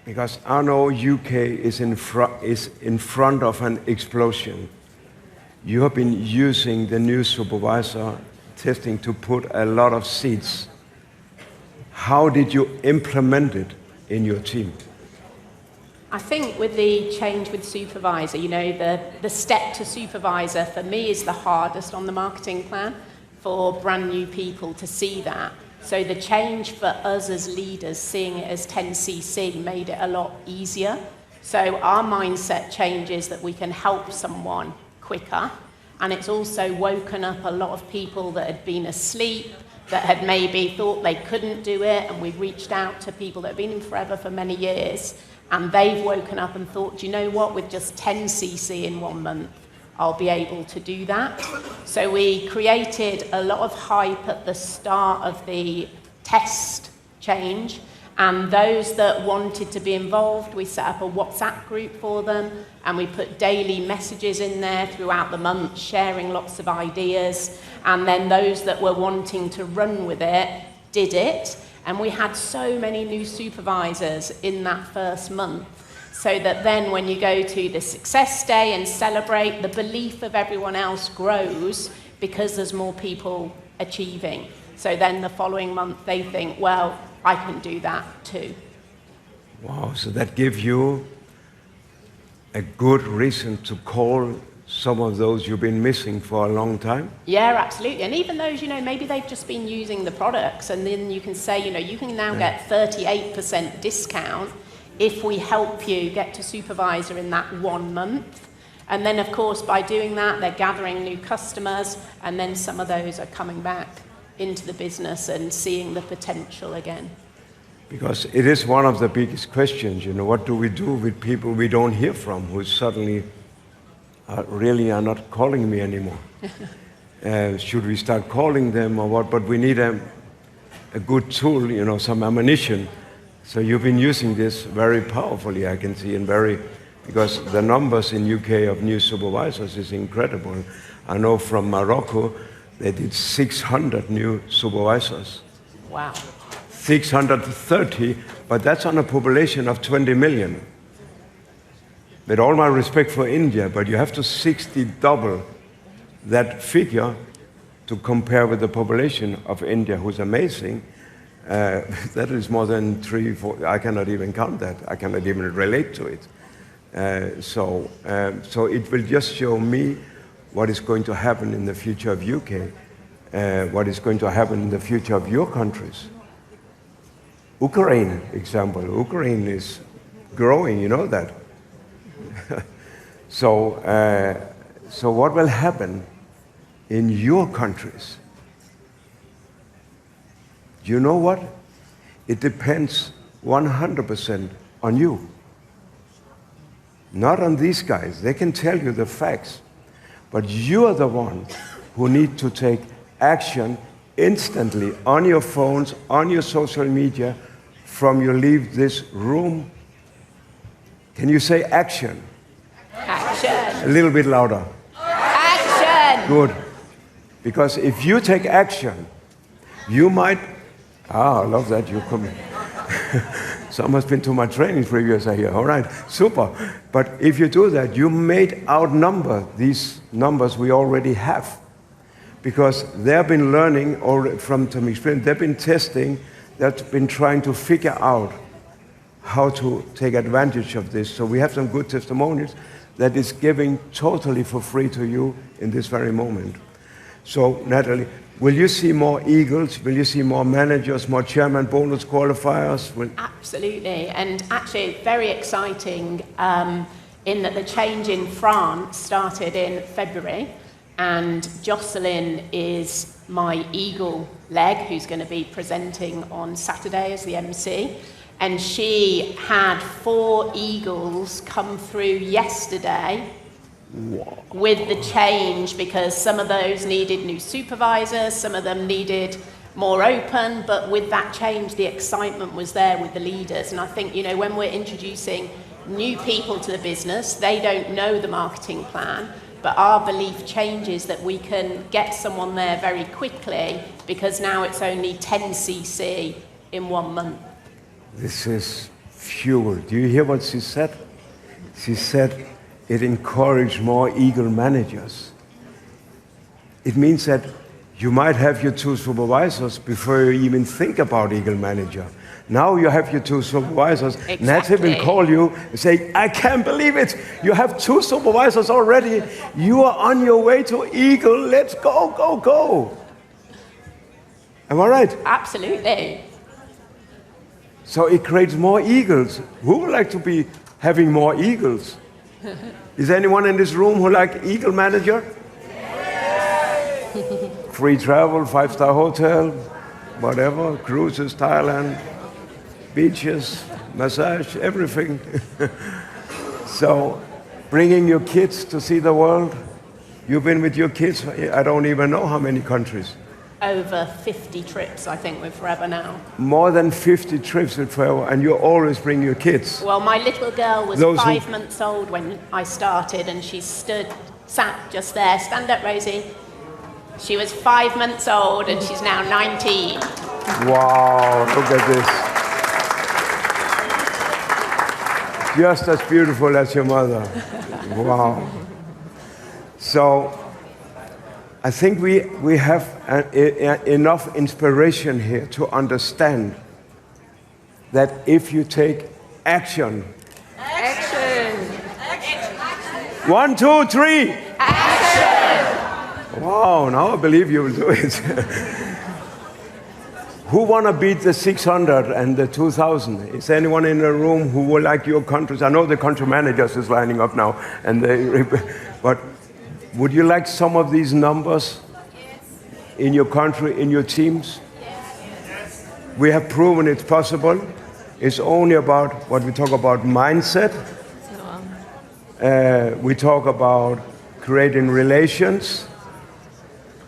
because I know UK is in front of an explosion. You have been using the new supervisor testing to put a lot of seeds. How did you implement it in your team? I think with the change with supervisor, the step to supervisor for me is the hardest on the marketing plan for brand new people to see that. So the change for us as leaders, seeing it as 10cc, made it a lot easier. So our mindset changes that we can help someone quicker, and it's also woken up a lot of people that had been asleep, that had maybe thought they couldn't do it, and we've reached out to people that have been in forever for many years, and they've woken up and thought, do you know what, with just 10cc in 1 month, I'll be able to do that. So we created a lot of hype at the start of the test change, and those that wanted to be involved, we set up a WhatsApp group for them, and we put daily messages in there throughout the month, sharing lots of ideas, and then those that were wanting to run with it did it, and we had so many new supervisors in that first month, so that then when you go to the Success Day and celebrate, the belief of everyone else grows because there's more people achieving. So then the following month they think, well, I can do that too. Wow, so that gives you a good reason to call some of those you've been missing for a long time? Yeah, absolutely. And even those, maybe they've just been using the products, and then you can say, you can now get 38% discount if we help you get to supervisor in that 1 month. And then, of course, by doing that, they're gathering new customers, and then some of those are coming back into the business and seeing the potential again. Because it is one of the biggest questions, what do we do with people we don't hear from, who suddenly really are not calling me anymore? Should we start calling them or what? But we need a good tool, some ammunition. So you've been using this very powerfully, I can see, because the numbers in UK of new supervisors is incredible. I know from Morocco, they did 600 new supervisors. Wow. 630, but that's on a population of 20 million. With all my respect for India, but you have to 60 double that figure to compare with the population of India, who's amazing. That is more than 3, 4, I cannot even count that. I cannot even relate to it. So it will just show me what is going to happen in the future of UK, what is going to happen in the future of your countries. Ukraine, example. Ukraine is growing, you know that. So what will happen in your countries? Do you know what? It depends 100% on you. Not on these guys. They can tell you the facts. But you are the one who need to take action instantly on your phones, on your social media, from you leave this room. Can you say action? Action. A little bit louder. Action. Good. Because if you take action, you might... I love that you come. Someone's been to my training previous, I hear. All right, super. But if you do that, you may outnumber these numbers we already have. Because they've been learning from experience, they've been testing, they've been trying to figure out how to take advantage of this. So we have some good testimonials that is giving totally for free to you in this very moment. So, Natalie, will you see more eagles? Will you see more managers, more chairman bonus qualifiers? Absolutely, and actually very exciting in that the change in France started in February, and Jocelyn is my eagle leg, who's going to be presenting on Saturday as the MC. And she had 4 eagles come through yesterday. Wow. With the change, because some of those needed new supervisors, some of them needed more open, but with that change, the excitement was there with the leaders. And I think, when we're introducing new people to the business, they don't know the marketing plan, but our belief changes that we can get someone there very quickly, because now it's only 10 cc in 1 month. This is fuel. Do you hear what she said? She said it encouraged more eagle managers. It means that you might have your 2 supervisors before you even think about eagle manager. Now you have your 2 supervisors. Exactly. Natalie will call you and say, I can't believe it. You have 2 supervisors already. You are on your way to eagle. Let's go, go, go. Am I right? Absolutely. So it creates more eagles. Who would like to be having more eagles? Is anyone in this room who like eagle manager? Free travel, 5-star hotel, whatever, cruises, Thailand, beaches, massage, everything. So bringing your kids to see the world. You've been with your kids, I don't even know how many countries. Over 50 trips, I think, with Forever now. More than 50 trips with Forever, and you always bring your kids. Well, my little girl was 5 months old when I started, and she sat just there. Stand up, Rosie. She was 5 months old, and she's now 19. Wow, look at this. Just as beautiful as your mother. Wow. So, I think we have enough inspiration here to understand that if you take action. Action. 1, 2, 3. Action. Wow, now I believe you will do it. Who want to beat the 600 and the 2,000? Is anyone in the room who would like your countries? I know the country managers is lining up now, but would you like some of these numbers in your country, in your teams? We have proven it's possible. It's only about what we talk about mindset. We talk about creating relations.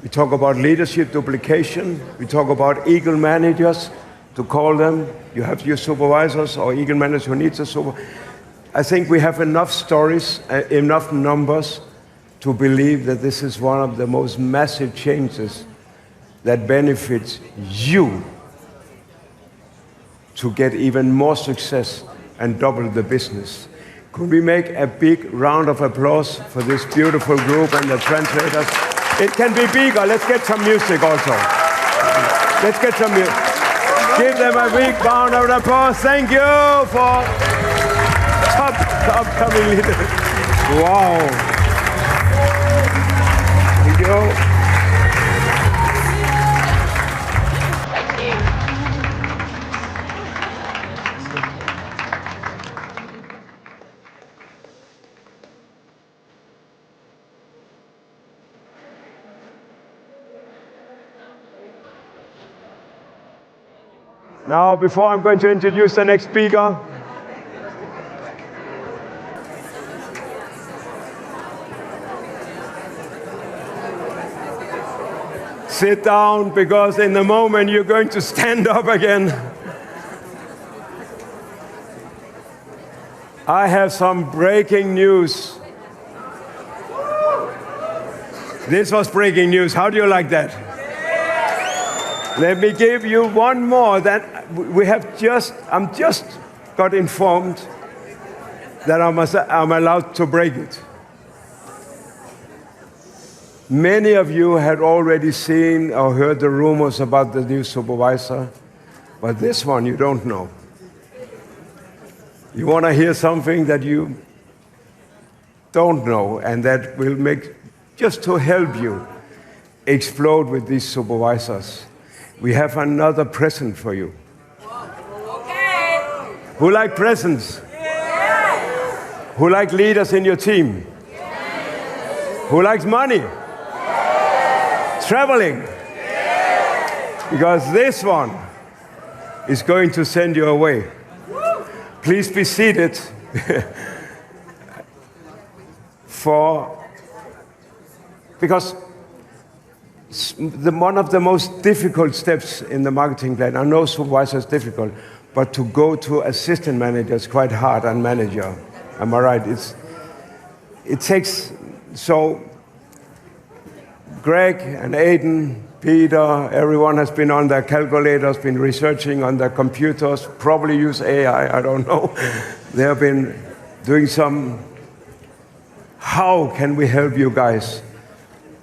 We talk about leadership duplication. We talk about eagle managers, to call them. You have your supervisors or eagle managers who need a supervisor. I think we have enough stories, enough numbers to believe that this is one of the most massive changes that benefits you to get even more success and double the business. Could we make a big round of applause for this beautiful group and the translators? It can be bigger. Let's get some music also. Let's get some music. Give them a big round of applause. Thank you for top upcoming leaders. Wow. Thank you. Now, before I'm going to introduce the next speaker, sit down, because in a moment you're going to stand up again. I have some breaking news. This was breaking news. How do you like that? Let me give you one more that I'm just got informed that I'm allowed to break it. Many of you had already seen or heard the rumors about the new supervisor, but this one you don't know. You want to hear something that you don't know, and that will make, just to help you explode with these supervisors. We have another present for you. Okay. Who like presents? Yes. Who like leaders in your team? Yes. Who likes money? Yes. Traveling? Yes. Because this one is going to send you away. Please be seated because one of the most difficult steps in the marketing plan, I know supervisor is difficult, but to go to assistant manager is quite hard, and manager. Am I right? It takes, so Greg and Aiden, Peter, everyone has been on their calculators, been researching on their computers, probably use AI, I don't know. They have been doing how can we help you guys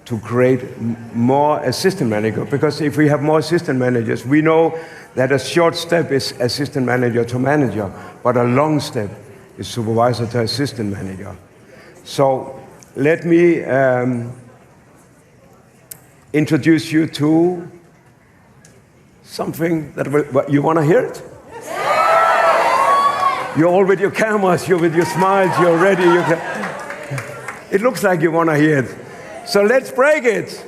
to create more assistant managers? Because if we have more assistant managers, we know that a short step is assistant manager to manager, but a long step is supervisor to assistant manager. So let me introduce you to something that you want to hear it? You're all with your cameras, you're with your smiles, you're ready. It looks like you want to hear it. So let's break it.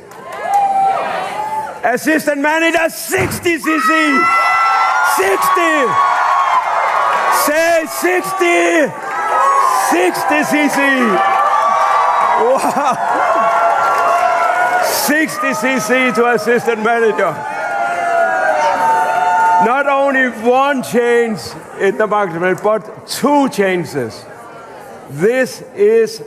Assistant manager 60 cc. 60. Say 60. 60 cc. Wow. 60 cc to assistant manager. Not only one change in the market, but two changes. This is,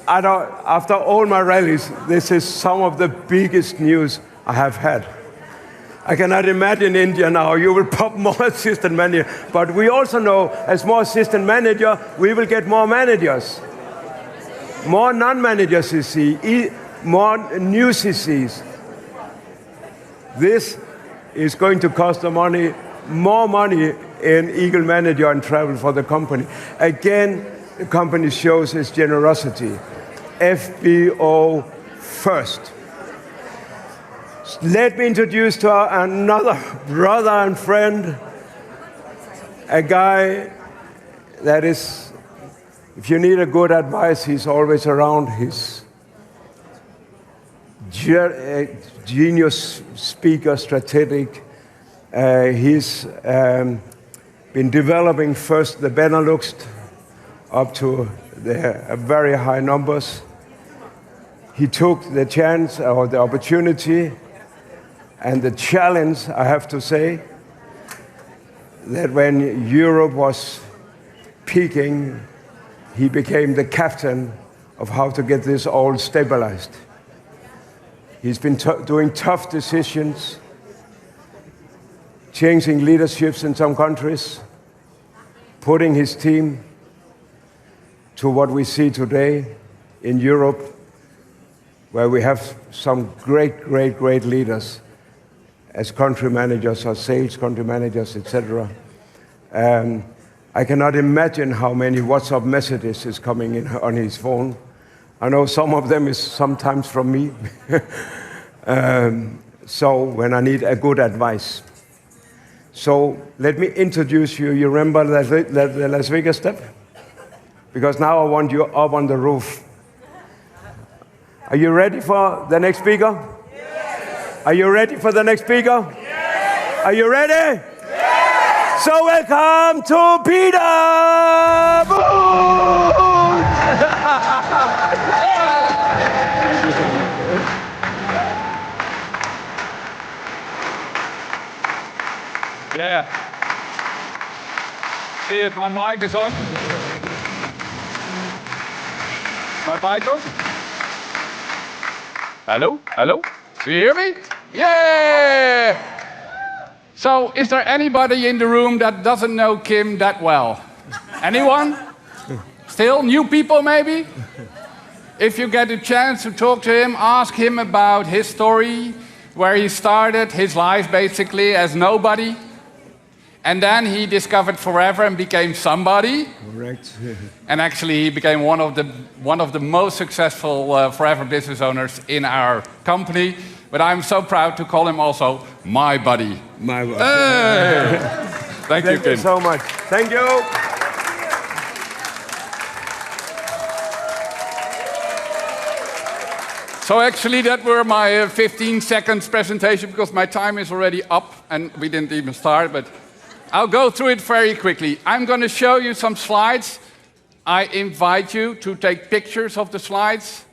after all my rallies, this is some of the biggest news I have had. I cannot imagine India now. You will pop more assistant manager. But we also know, as more assistant manager, we will get more managers. More non-manager CC, more new CCs. This is going to cost the money, more money in Eagle Manager and travel for the company. Again, the company shows its generosity. FBO first. Let me introduce to another brother and friend, a guy that is, if you need a good advice, he's always around. He's a genius speaker, strategic. He's been developing first the Benelux up to the very high numbers. He took the chance or the opportunity and the challenge, I have to say, that when Europe was peaking, he became the captain of how to get this all stabilized. He's been doing tough decisions, changing leaderships in some countries, putting his team to what we see today in Europe, where we have some great leaders as country managers or sales country managers, etc. I cannot imagine how many WhatsApp messages is coming in on his phone. I know some of them is sometimes from me. So when I need a good advice. So let me introduce you. You remember the Las Vegas step? Because now I want you up on the roof. Are you ready for the next speaker? Yes. Are you ready for the next speaker? Yes. Are you ready? Yes. So welcome to Peter Boone! Yeah. See if my mic is on. My mic on? Hello? Hello? Do you hear me? Yeah! So, is there anybody in the room that doesn't know Kim that well? Anyone? Still? New people, maybe? If you get a chance to talk to him, ask him about his story, where he started, his life basically as nobody. And then he discovered Forever and became somebody. Correct. And actually, he became one of the most successful Forever business owners in our company. But I'm so proud to call him also my buddy. My buddy. Hey! Thank you, Kim. Thank you so much. Thank you. So actually, that were my 15 seconds presentation because my time is already up and we didn't even start. But I'll go through it very quickly. I'm going to show you some slides. I invite you to take pictures of the slides.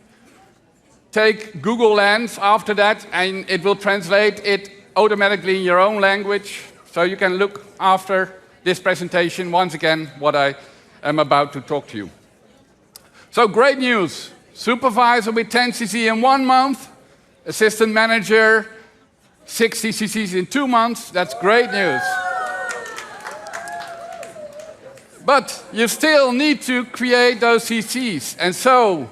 Take Google Lens after that, and it will translate it automatically in your own language. So you can look after this presentation, once again, what I am about to talk to you. So great news. Supervisor with 10 CC in 1 month. Assistant manager, 60 CCs in 2 months. That's great news. But you still need to create those CCs. And so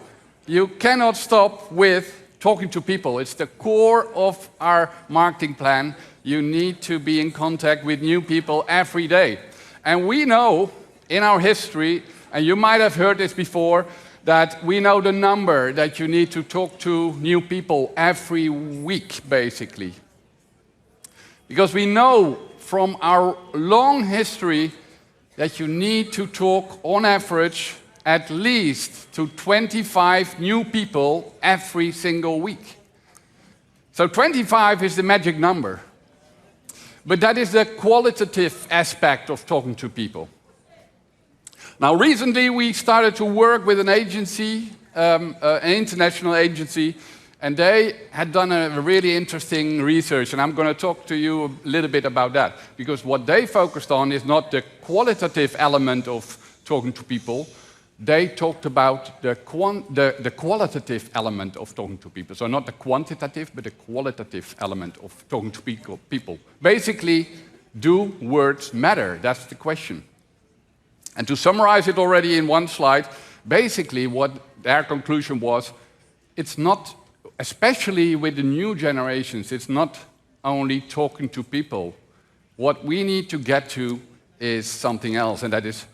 you cannot stop with talking to people. It's the core of our marketing plan. You need to be in contact with new people every day. And we know in our history, and you might have heard this before, that we know the number that you need to talk to new people every week, basically. Because we know from our long history that you need to talk, on average, at least to 25 new people every single week. So 25 is the magic number. But that is the qualitative aspect of talking to people. Now, recently we started to work with an agency, an international agency, and they had done a really interesting research, and I'm going to talk to you a little bit about that. Because what they focused on is not the qualitative element of talking to people, they talked about the qualitative element of talking to people. So not the quantitative, but the qualitative element of talking to people. Basically, do words matter? That's the question. And to summarize it already in one slide, basically what their conclusion was, it's not, especially with the new generations, it's not only talking to people. What we need to get to is something else, and that is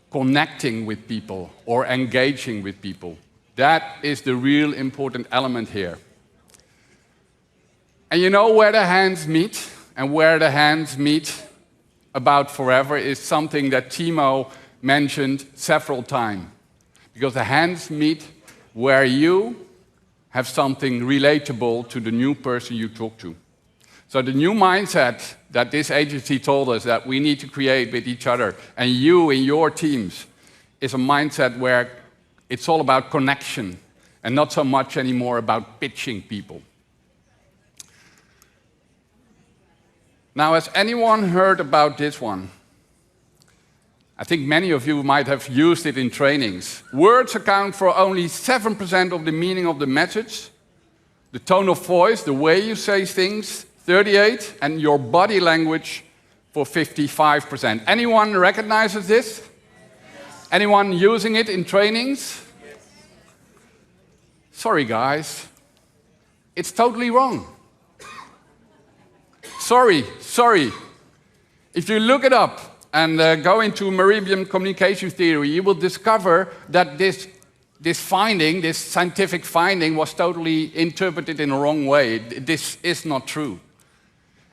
connecting with people or engaging with people. That is the real important element here. And you know where the hands meet? And where the hands meet about forever is something that Timo mentioned several times. Because the hands meet where you have something relatable to the new person you talk to. So the new mindset that this agency told us that we need to create with each other, and you in your teams, is a mindset where it's all about connection and not so much anymore about pitching people. Now, has anyone heard about this one? I think many of you might have used it in trainings. Words account for only 7% of the meaning of the message. The tone of voice, the way you say things, 38%, and your body language for 55%. Anyone recognizes this? Yes. Anyone using it in trainings? Yes. Sorry, guys. It's totally wrong. Sorry. If you look it up and go into Meridian communication theory, you will discover that this finding, this scientific finding, was totally interpreted in the wrong way. This is not true.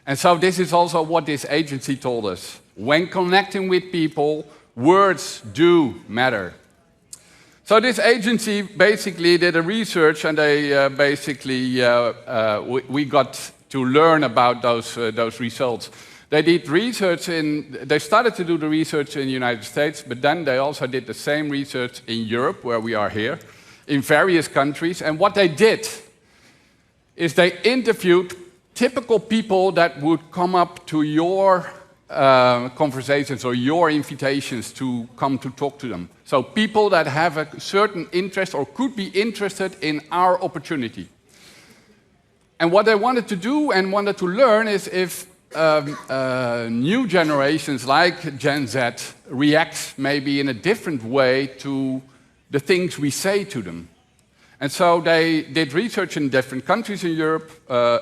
And so this is also what this agency told us. When connecting with people, words do matter. So this agency basically did a research, and they we got to learn about those results. They did research they started to do the research in the United States, but then they also did the same research in Europe, where we are here, in various countries. And what they did is they interviewed typical people that would come up to your conversations or your invitations to come to talk to them. So people that have a certain interest or could be interested in our opportunity. And what they wanted to do and wanted to learn is if new generations like Gen Z react maybe in a different way to the things we say to them. And so they did research in different countries in Europe,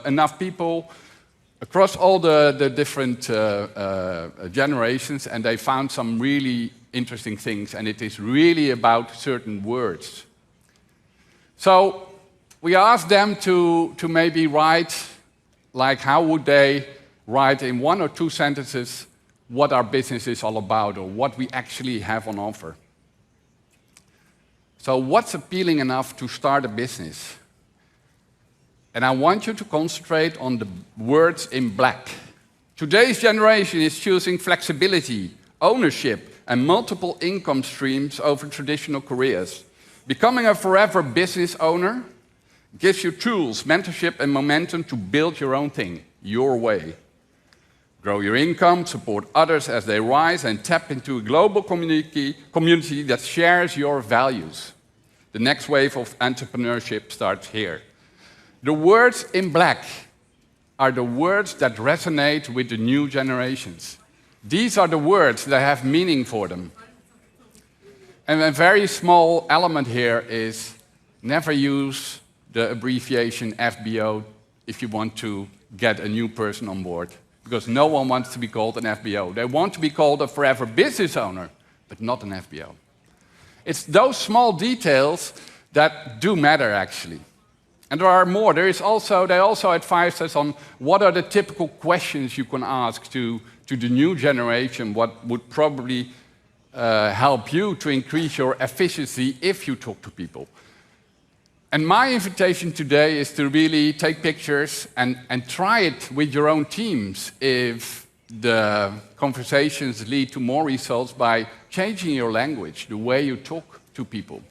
enough people across all the different generations, and they found some really interesting things, and it is really about certain words. So we asked them to maybe write, like how would they write in 1 or 2 sentences what our business is all about or what we actually have on offer. So what's appealing enough to start a business? And I want you to concentrate on the words in black. Today's generation is choosing flexibility, ownership, and multiple income streams over traditional careers. Becoming a forever business owner gives you tools, mentorship, and momentum to build your own thing, your way. Grow your income, support others as they rise, and tap into a global community that shares your values. The next wave of entrepreneurship starts here. The words in black are the words that resonate with the new generations. These are the words that have meaning for them. And a very small element here is never use the abbreviation FBO if you want to get a new person on board. Because no one wants to be called an FBO. They want to be called a forever business owner, but not an FBO. It's those small details that do matter, actually. And there are more. They also advise us on what are the typical questions you can ask to the new generation, what would probably help you to increase your efficiency if you talk to people. And my invitation today is to really take pictures and try it with your own teams if the conversations lead to more results by changing your language, the way you talk to people.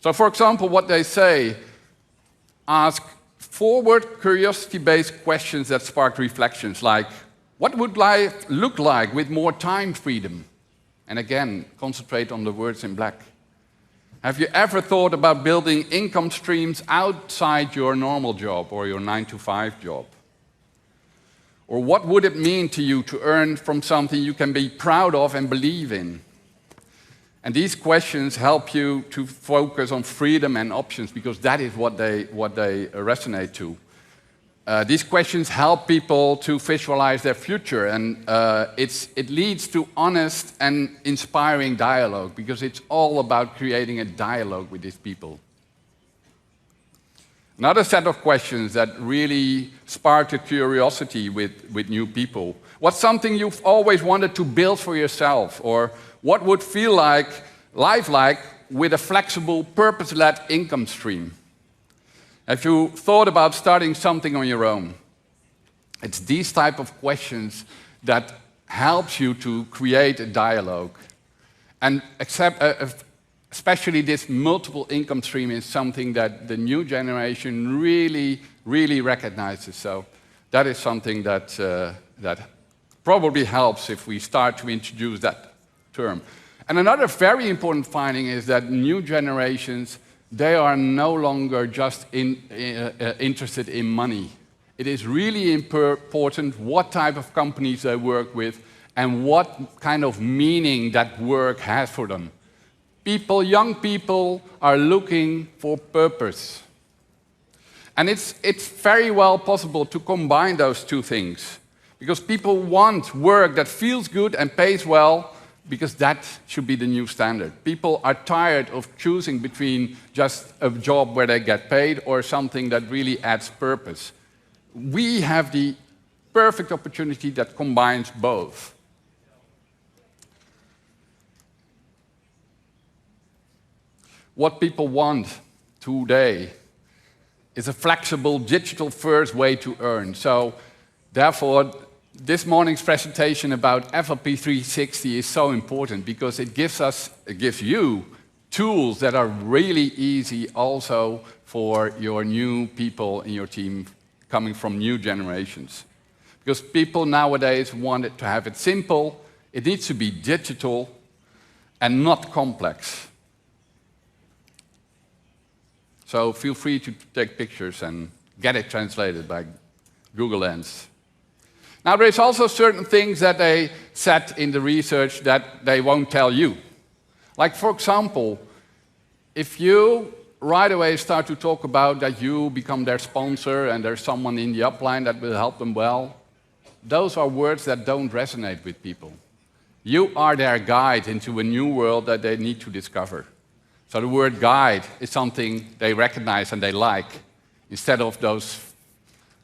So, for example, what they say, ask forward curiosity-based questions that spark reflections, like, what would life look like with more time freedom? And again, concentrate on the words in black. Have you ever thought about building income streams outside your normal job or your 9-to-5 job? Or what would it mean to you to earn from something you can be proud of and believe in? And these questions help you to focus on freedom and options, because that is what they resonate to. These questions help people to visualize their future, and it leads to honest and inspiring dialogue, because it's all about creating a dialogue with these people. Another set of questions that really spark a curiosity with new people. What's something you've always wanted to build for yourself? Or what would feel like life like with a flexible, purpose-led income stream? Have you thought about starting something on your own? It's these type of questions that helps you to create a dialogue. And especially this multiple income stream is something that the new generation really, really recognizes. So that is something that, that probably helps if we start to introduce that term. And another very important finding is that new generations, they are no longer just interested in money. It is really important what type of companies they work with and what kind of meaning that work has for them. Young people are looking for purpose. And it's very well possible to combine those two things. Because people want work that feels good and pays well, because that should be the new standard. People are tired of choosing between just a job where they get paid or something that really adds purpose. We have the perfect opportunity that combines both. What people want today is a flexible, digital-first way to earn. So, therefore, this morning's presentation about FLP 360 is so important because it gives you tools that are really easy also for your new people in your team coming from new generations. Because people nowadays want it to have it simple, it needs to be digital and not complex. So feel free to take pictures and get it translated by Google Lens. Now, there's also certain things that they said in the research that they won't tell you. Like, for example, if you right away start to talk about that you become their sponsor and there's someone in the upline that will help them well, those are words that don't resonate with people. You are their guide into a new world that they need to discover. So the word guide is something they recognize and they like, instead of those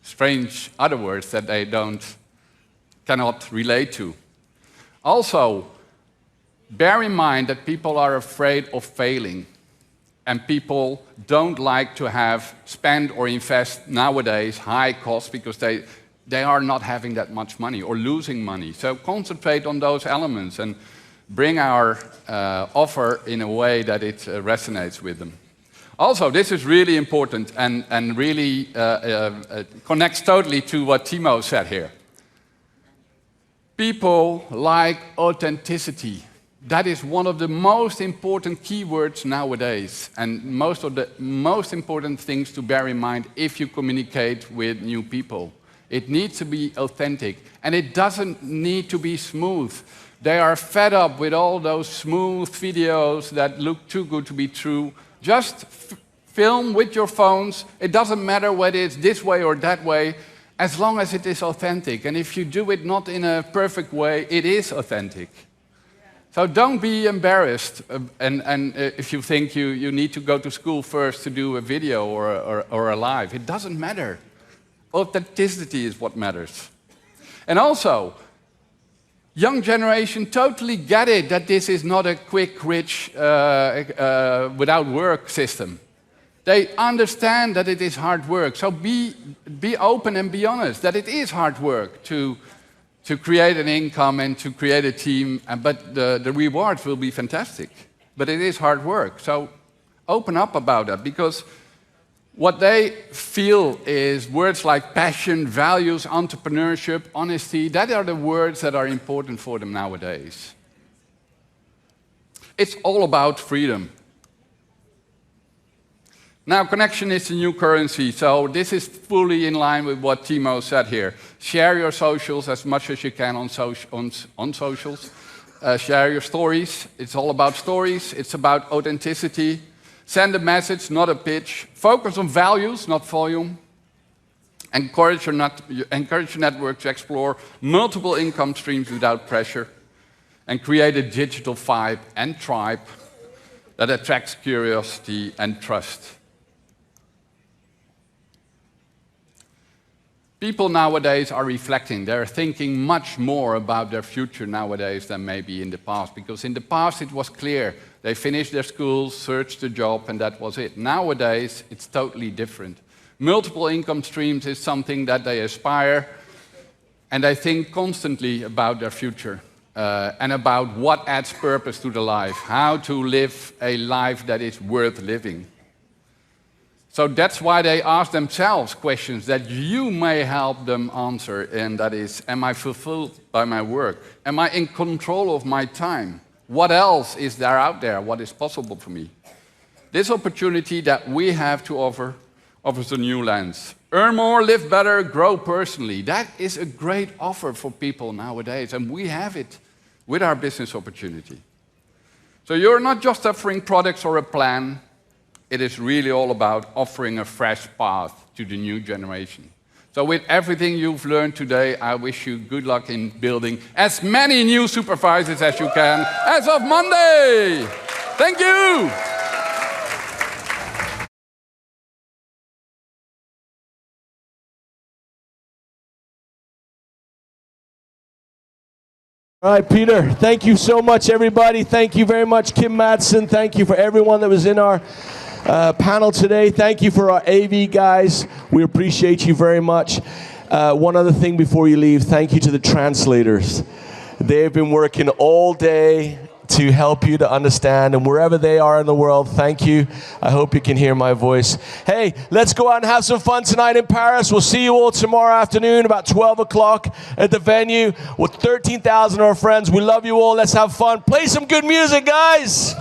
strange other words that they cannot relate to. Also, bear in mind that people are afraid of failing, and people don't like to spend or invest nowadays high costs because they are not having that much money or losing money. So concentrate on those elements and bring our offer in a way that it resonates with them. Also, this is really important and really connects totally to what Timo said here. People like authenticity. That is one of the most important keywords nowadays, and most of the most important things to bear in mind if you communicate with new people. It needs to be authentic, and it doesn't need to be smooth. They are fed up with all those smooth videos that look too good to be true. Just film with your phones. It doesn't matter whether it's this way or that way, as long as it is authentic. And if you do it not in a perfect way, it is authentic. So don't be embarrassed, and if you think you need to go to school first to do a video or a live. It doesn't matter. Authenticity is what matters. And also, young generation totally get it that this is not a quick, rich, without work system. They understand that it is hard work. So be open and be honest that it is hard work to create an income and to create a team, but the rewards will be fantastic. But it is hard work. So open up about that, because what they feel is words like passion, values, entrepreneurship, honesty. That are the words that are important for them nowadays. It's all about freedom. Now, connection is the new currency, so this is fully in line with what Timo said here. Share your socials as much as you can on socials. Share your stories. It's all about stories. It's about authenticity. Send a message, not a pitch. Focus on values, not volume. Encourage your network to explore multiple income streams without pressure. And create a digital vibe and tribe that attracts curiosity and trust. People nowadays are reflecting. They're thinking much more about their future nowadays than maybe in the past. Because in the past it was clear. They finished their schools, searched a job, and that was it. Nowadays it's totally different. Multiple income streams is something that they aspire, and they think constantly about their future and about what adds purpose to the life, how to live a life that is worth living. So that's why they ask themselves questions that you may help them answer, and that is, am I fulfilled by my work? Am I in control of my time? What else is there out there? What is possible for me? This opportunity that we have to offer offers a new lens. Earn more, live better, grow personally. That is a great offer for people nowadays, and we have it with our business opportunity. So you're not just offering products or a plan. It is really all about offering a fresh path to the new generation. So with everything you've learned today, I wish you good luck in building as many new supervisors as you can as of Monday. Thank you. All right, Peter, thank you so much, everybody. Thank you very much, Kim Madsen. Thank you for everyone that was in our panel today. Thank you for our AV guys. We appreciate you very much. One other thing before you leave, thank you to the translators. They've been working all day to help you to understand, and wherever they are in the world, thank you. I hope you can hear my voice. Hey, let's go out and have some fun tonight in Paris. We'll see you all tomorrow afternoon about 12 o'clock at the venue with 13,000 of our friends. We love you all. Let's have fun. Play some good music, guys.